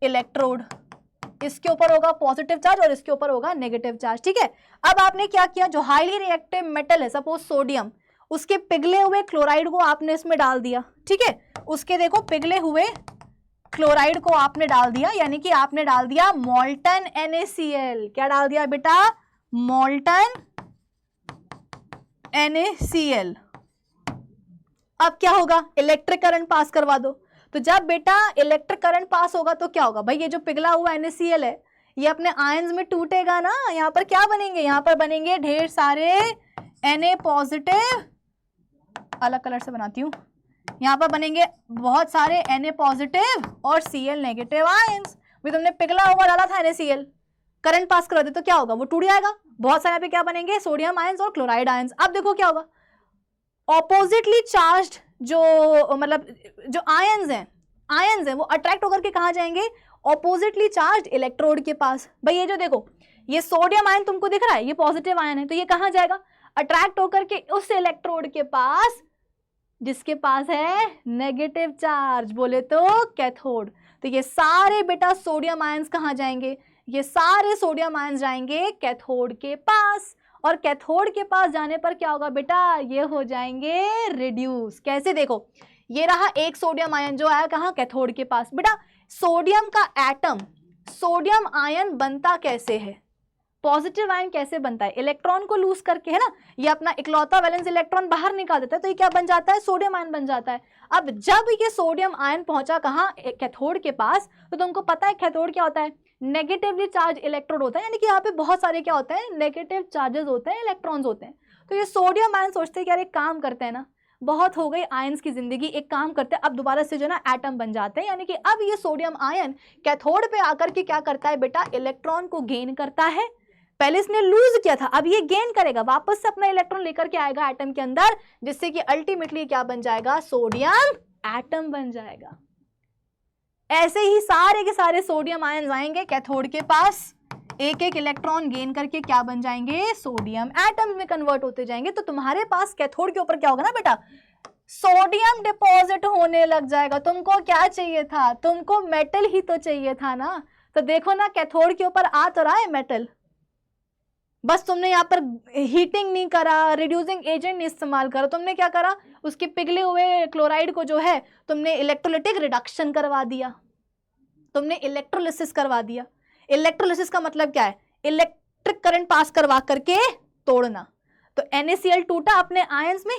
इलेक्ट्रोड। इसके ऊपर होगा पॉजिटिव चार्ज और इसके ऊपर होगा नेगेटिव चार्ज, ठीक है। अब आपने क्या किया, जो हाईली रिएक्टिव मेटल है सपोज सोडियम, उसके पिघले हुए क्लोराइड को आपने इसमें डाल दिया, ठीक है। उसके देखो पिघले हुए क्लोराइड को आपने डाल दिया, यानी कि आपने डाल दिया मोल्टन NaCl। क्या डाल दिया बेटा, मोल्टन NaCl। अब क्या होगा, इलेक्ट्रिक करंट पास करवा दो। तो जब बेटा इलेक्ट्रिक करंट पास होगा तो क्या होगा भाई, ये जो पिघला हुआ NaCl है ये अपने आयंस में टूटेगा ना। यहाँ पर क्या बनेंगे, यहाँ पर बनेंगे ढेर सारे Na पॉजिटिव, अलग कलर से बनाती हूँ, यहाँ पर बनेंगे बहुत सारे Na पॉजिटिव और Cl नेगेटिव आयंस। भी तुमने पिघला हुआ डाला था NaCl, करंट पास करा दे तो क्या होगा, वो टूट जाएगा। बहुत सारे पे क्या बनेंगे, सोडियम आयंस और क्लोराइड आयंस। अब देखो क्या होगा, ऑपोजिटली चार्ज्ड जो मतलब जो आयंस हैं वो अट्रैक्ट होकर के कहाँ जाएंगे, ऑपोजिटली चार्ज्ड इलेक्ट्रोड के पास। भाई ये जो देखो ये सोडियम आयन तुमको दिख रहा है, ये पॉजिटिव आयन है, तो ये कहाँ जाएगा, अट्रैक्ट होकर के उस इलेक्ट्रोड के पास जिसके पास है नेगेटिव चार्ज, बोले तो कैथोड। तो ये सारे बेटा सोडियम आयंस कहाँ जाएंगे, ये सारे सोडियम आयंस जाएंगे कैथोड के पास। और कैथोड के पास जाने पर क्या होगा बेटा, ये हो जाएंगे रिड्यूस। कैसे, देखो ये रहा एक सोडियम आयन जो आया कहाँ, कैथोड के पास। बेटा सोडियम का एटम, सोडियम आयन बनता कैसे है, पॉजिटिव आयन कैसे बनता है, इलेक्ट्रॉन को लूज करके, है ना। ये अपना इकलौता वैलेंस इलेक्ट्रॉन बाहर निकाल देता है, तो ये क्या बन जाता है, सोडियम आयन बन जाता है। अब जब ये सोडियम आयन पहुंचा कहाँ, कैथोड के पास, तो तुमको पता है कैथोड क्या होता है, नेगेटिवली चार्ज इलेक्ट्रोड होता है, यानी कि यहाँ पे बहुत सारे क्या होते हैं, नेगेटिव चार्जेस होते हैं, इलेक्ट्रॉन्स होते हैं। तो ये सोडियम आयन सोचते हैं कि यार एक काम करते हैं ना, बहुत हो गई आयंस की जिंदगी, एक काम करते हैं अब दोबारा से जो ना एटम बन जाते हैं। यानी कि अब ये सोडियम आयन कैथोड पे आकर के क्या करता है बेटा, इलेक्ट्रॉन को गेन करता है। पहले इसने लूज किया था, अब ये गेन करेगा, वापस से अपना इलेक्ट्रॉन लेकर के आएगा एटम के अंदर, जिससे कि अल्टीमेटली क्या बन जाएगा, सोडियम एटम बन जाएगा। ऐसे ही सारे के सारे सोडियम आयन आएंगे कैथोड के पास, एक एक इलेक्ट्रॉन गेन करके क्या बन जाएंगे, सोडियम एटम में कन्वर्ट होते जाएंगे। तो तुम्हारे पास कैथोड के ऊपर क्या होगा ना बेटा, सोडियम डिपॉजिट होने लग जाएगा। तुमको क्या चाहिए था, तुमको मेटल ही तो चाहिए था ना। तो देखो ना कैथोड के ऊपर आ तो रहा है मेटल, बस तुमने यहाँ पर हीटिंग नहीं करा, रिड्यूसिंग एजेंट नहीं इस्तेमाल करा, तुमने क्या करा, उसके पिघले हुए क्लोराइड को जो है तुमने इलेक्ट्रोलिटिक रिडक्शन करवा दिया, तुमने इलेक्ट्रोलिसिस करवा दिया। इलेक्ट्रोलिसिस का मतलब क्या है, इलेक्ट्रिक करंट पास करवा करके तोड़ना। तो NaCl टूटा अपने आयंस में,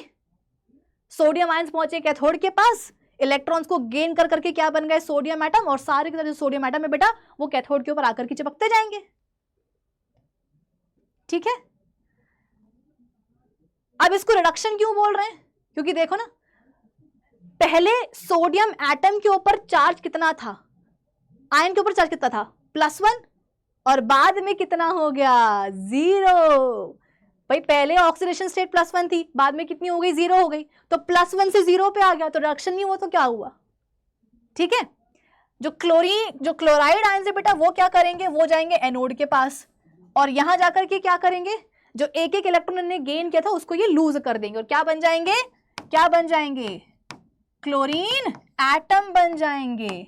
सोडियम आयंस पहुंचे कैथोड के पास, इलेक्ट्रॉन्स को गेन कर करके क्या बन गए, सोडियम एटम, और सारे के सारे सोडियम एटम में बेटा वो कैथोड के ऊपर आकर के चिपकते जाएंगे। ठीक है, अब इसको रिडक्शन क्यों बोल रहे हैं, क्योंकि देखो ना पहले सोडियम एटम के ऊपर चार्ज कितना था, आयन के ऊपर चार्ज कितना था, +1, और बाद में कितना हो गया, 0। भाई पहले ऑक्सीडेशन स्टेट +1 थी, बाद में कितनी हो गई, 0 हो गई। तो +1 से 0 पे आ गया, तो रिडक्शन नहीं हुआ तो क्या हुआ। ठीक है, जो क्लोराइड आयन से बेटा वो क्या करेंगे, वो जाएंगे एनोड के पास, और यहां जाकर के क्या करेंगे, जो एक एक इलेक्ट्रॉन ने गेन किया था उसको ये लूज कर देंगे, और क्या बन जाएंगे, क्या बन जाएंगे, क्लोरीन एटम बन जाएंगे।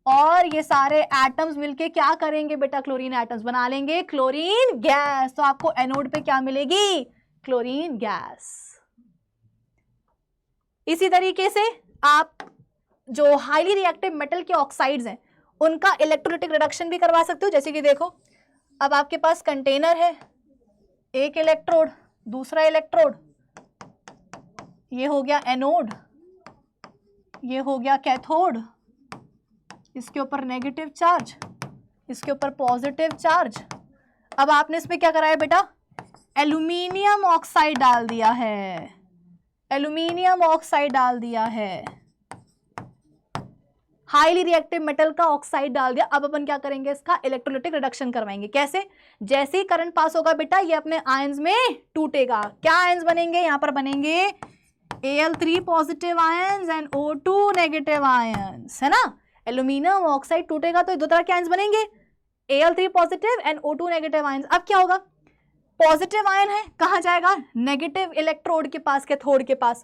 और ये सारे एटम्स मिलके क्या करेंगे बेटा, क्लोरीन एटम्स बना लेंगे क्लोरीन गैस। तो आपको एनोड पे क्या मिलेगी, क्लोरीन गैस। इसी तरीके से आप जो हाईली रिएक्टिव मेटल के ऑक्साइड्स हैं उनका इलेक्ट्रोलिटिक रिडक्शन भी करवा सकते हो। जैसे कि देखो, अब आपके पास कंटेनर है, एक इलेक्ट्रोड, दूसरा इलेक्ट्रोड, ये हो गया एनोड, ये हो गया कैथोड, इसके ऊपर नेगेटिव चार्ज, इसके ऊपर पॉजिटिव चार्ज। अब आपने इसमें क्या कराया बेटा, एल्यूमिनियम ऑक्साइड डाल दिया है, एल्यूमिनियम ऑक्साइड डाल दिया है, हाईली रिएक्टिव मेटल का ऑक्साइड डाल दिया। अब अपन क्या करेंगे, इसका इलेक्ट्रोलिटिक रिडक्शन करवाएंगे। कैसे, जैसे ही करंट पास होगा बेटा ये अपने आयंस में टूटेगा। क्या आयंस बनेंगे, यहां पर बनेंगे Al3 positive ions and O2 negative ions, है ना। एल्यूमिनियम ऑक्साइड टूटेगा तो दो तरह के आयंस बनेंगे, Al3 positive and O2 negative ions. अब क्या होगा, पॉजिटिव आयन है, कहां जाएगा, नेगेटिव इलेक्ट्रोड के पास, कैथोड के पास।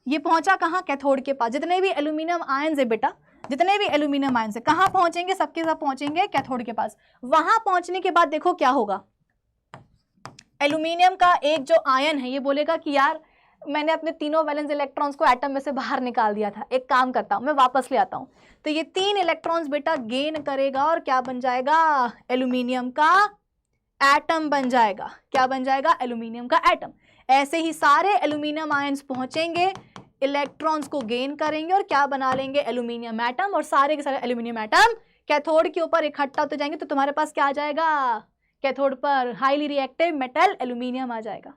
ये पहुंचा कहां, कैथोड के पास। जितने भी एल्यूमिनियम आयंस है बेटा, जितने भी एल्यूमिनियम आयंस है कहां पहुंचेंगे, सबके सब पहुंचेंगे कैथोड के पास। वहां पहुंचने के बाद देखो क्या होगा, एल्यूमिनियम का एक जो आयन है ये बोलेगा कि यार मैंने अपने तीनों वैलेंस इलेक्ट्रॉन्स को एटम में से बाहर निकाल दिया था, एक काम करता हूं मैं वापस ले आता हूं। तो ये 3 इलेक्ट्रॉन्स बेटा गेन करेगा और क्या बन जाएगा, एल्यूमिनियम का एटम बन जाएगा। क्या बन जाएगा, एल्यूमिनियम का एटम। ऐसे ही सारे एल्यूमिनियम आयंस पहुंचेंगे, इलेक्ट्रॉन्स को गेन करेंगे और क्या बना लेंगे, एल्यूमिनियम एटम। और सारे के सारे एल्यूमिनियम एटम कैथोड के ऊपर इकट्ठा होते जाएंगे तो तुम्हारे पास क्या आ जाएगा, कैथोड पर हाईली रिएक्टिव मेटल एल्यूमिनियम आ जाएगा।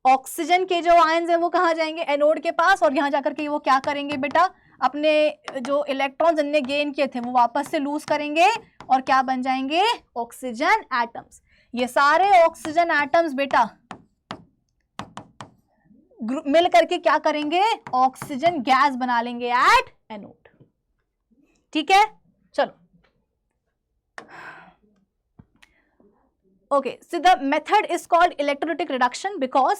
ऑक्सीजन के जो आयंस हैं वो कहाँ जाएंगे, एनोड के पास, और यहाँ जाकर के वो क्या करेंगे बेटा, अपने जो इलेक्ट्रॉन्स इनने गेन किए थे वो वापस से लूज करेंगे और क्या बन जाएंगे, ऑक्सीजन एटम्स। ये सारे ऑक्सीजन एटम्स बेटा मिल करके क्या करेंगे, ऑक्सीजन गैस बना लेंगे एट एनोड। ठीक है, चलो okay, so the method is called electrolytic reduction because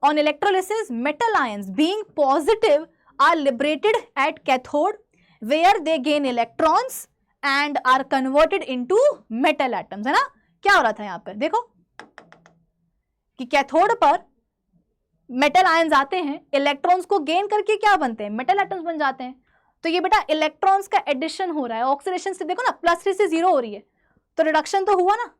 on electrolysis metal ions being positive are liberated at cathode where they gain electrons and are converted into metal atoms, है ना। क्या हो रहा था यहाँ पर देखो कि कैथोड पर मेटल आयंस आते हैं, इलेक्ट्रॉन्स को गेन करके क्या बनते हैं, मेटल एटम्स बन जाते हैं। तो ये बेटा इलेक्ट्रॉन्स का एडिशन हो रहा है, ऑक्सीडेशन से देखो ना, +3 से 0 हो रही है तो रिडक्शन तो हुआ ना।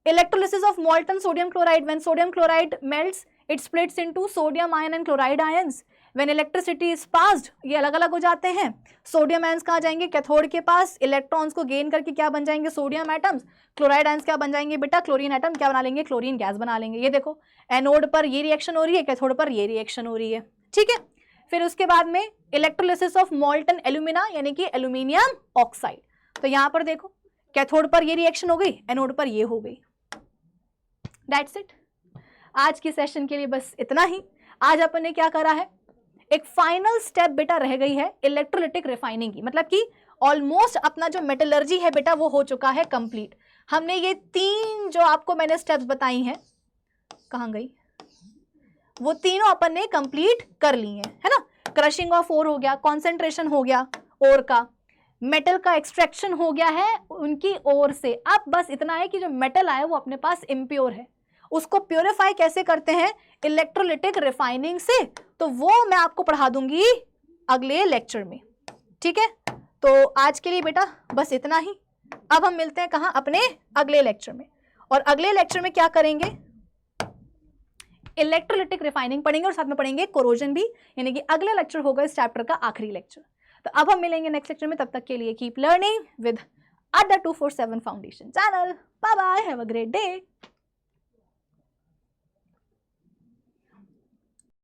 Electrolysis of molten sodium chloride, when sodium chloride melts it splits into sodium ion and chloride ions. When electricity is passed, ये अलग अलग हो जाते हैं। सोडियम आयंस कहाँ जाएंगे, कैथोड के पास, इलेक्ट्रॉन्स को गेन करके क्या बन जाएंगे, सोडियम एटम्स। क्लोराइड आयंस क्या बन जाएंगे बेटा, क्लोरीन एटम। क्या बना लेंगे, क्लोरीन गैस बना लेंगे। ये देखो एनोड पर ये रिएक्शन हो रही है, कैथोड पर ये रिएक्शन हो रही है। ठीक है, फिर उसके बाद में इलेक्ट्रोलिसिस ऑफ मॉल्टन एल्यूमिना यानी कि एल्यूमिनियम ऑक्साइड। तो यहाँ पर देखो कैथोड पर ये रिएक्शन हो गई, एनोड पर ये हो गई। That's it. आज की सेशन के लिए बस इतना ही। आज अपन ने क्या करा है, एक फाइनल स्टेप बेटा रह गई है इलेक्ट्रोलिटिक रिफाइनिंग की, मतलब कि ऑलमोस्ट अपना जो मेटलर्जी है बेटा वो हो चुका है कंप्लीट। हमने ये 3 जो आपको मैंने स्टेप्स बताई हैं, कहाँ गई, वो तीनों अपन ने कंप्लीट कर ली हैं, है ना। क्रशिंग ऑफ ओर हो गया, कॉन्सेंट्रेशन हो गया ओर का, मेटल का एक्सट्रैक्शन हो गया है उनकी ओर से। अब बस इतना है कि जो मेटल आया वो अपने पास इम्प्योर है, उसको प्योरीफाई कैसे करते हैं, इलेक्ट्रोलिटिक रिफाइनिंग से। तो वो मैं आपको पढ़ा दूंगी अगले लेक्चर में। ठीक है, तो आज के लिए बेटा बस इतना ही। अब हम मिलते हैं कहाँ, अपने अगले लेक्चर में। और अगले लेक्चर में क्या करेंगे, इलेक्ट्रोलिटिक रिफाइनिंग पढ़ेंगे और साथ में पढ़ेंगे कोरोजन भी, यानी कि अगला लेक्चर होगा इस चैप्टर का आखिरी लेक्चर। तो अब हम मिलेंगे नेक्स्ट लेक्चर में, तब तक के लिए keep learning with Adda 247 foundation channel. Bye bye, have a great day.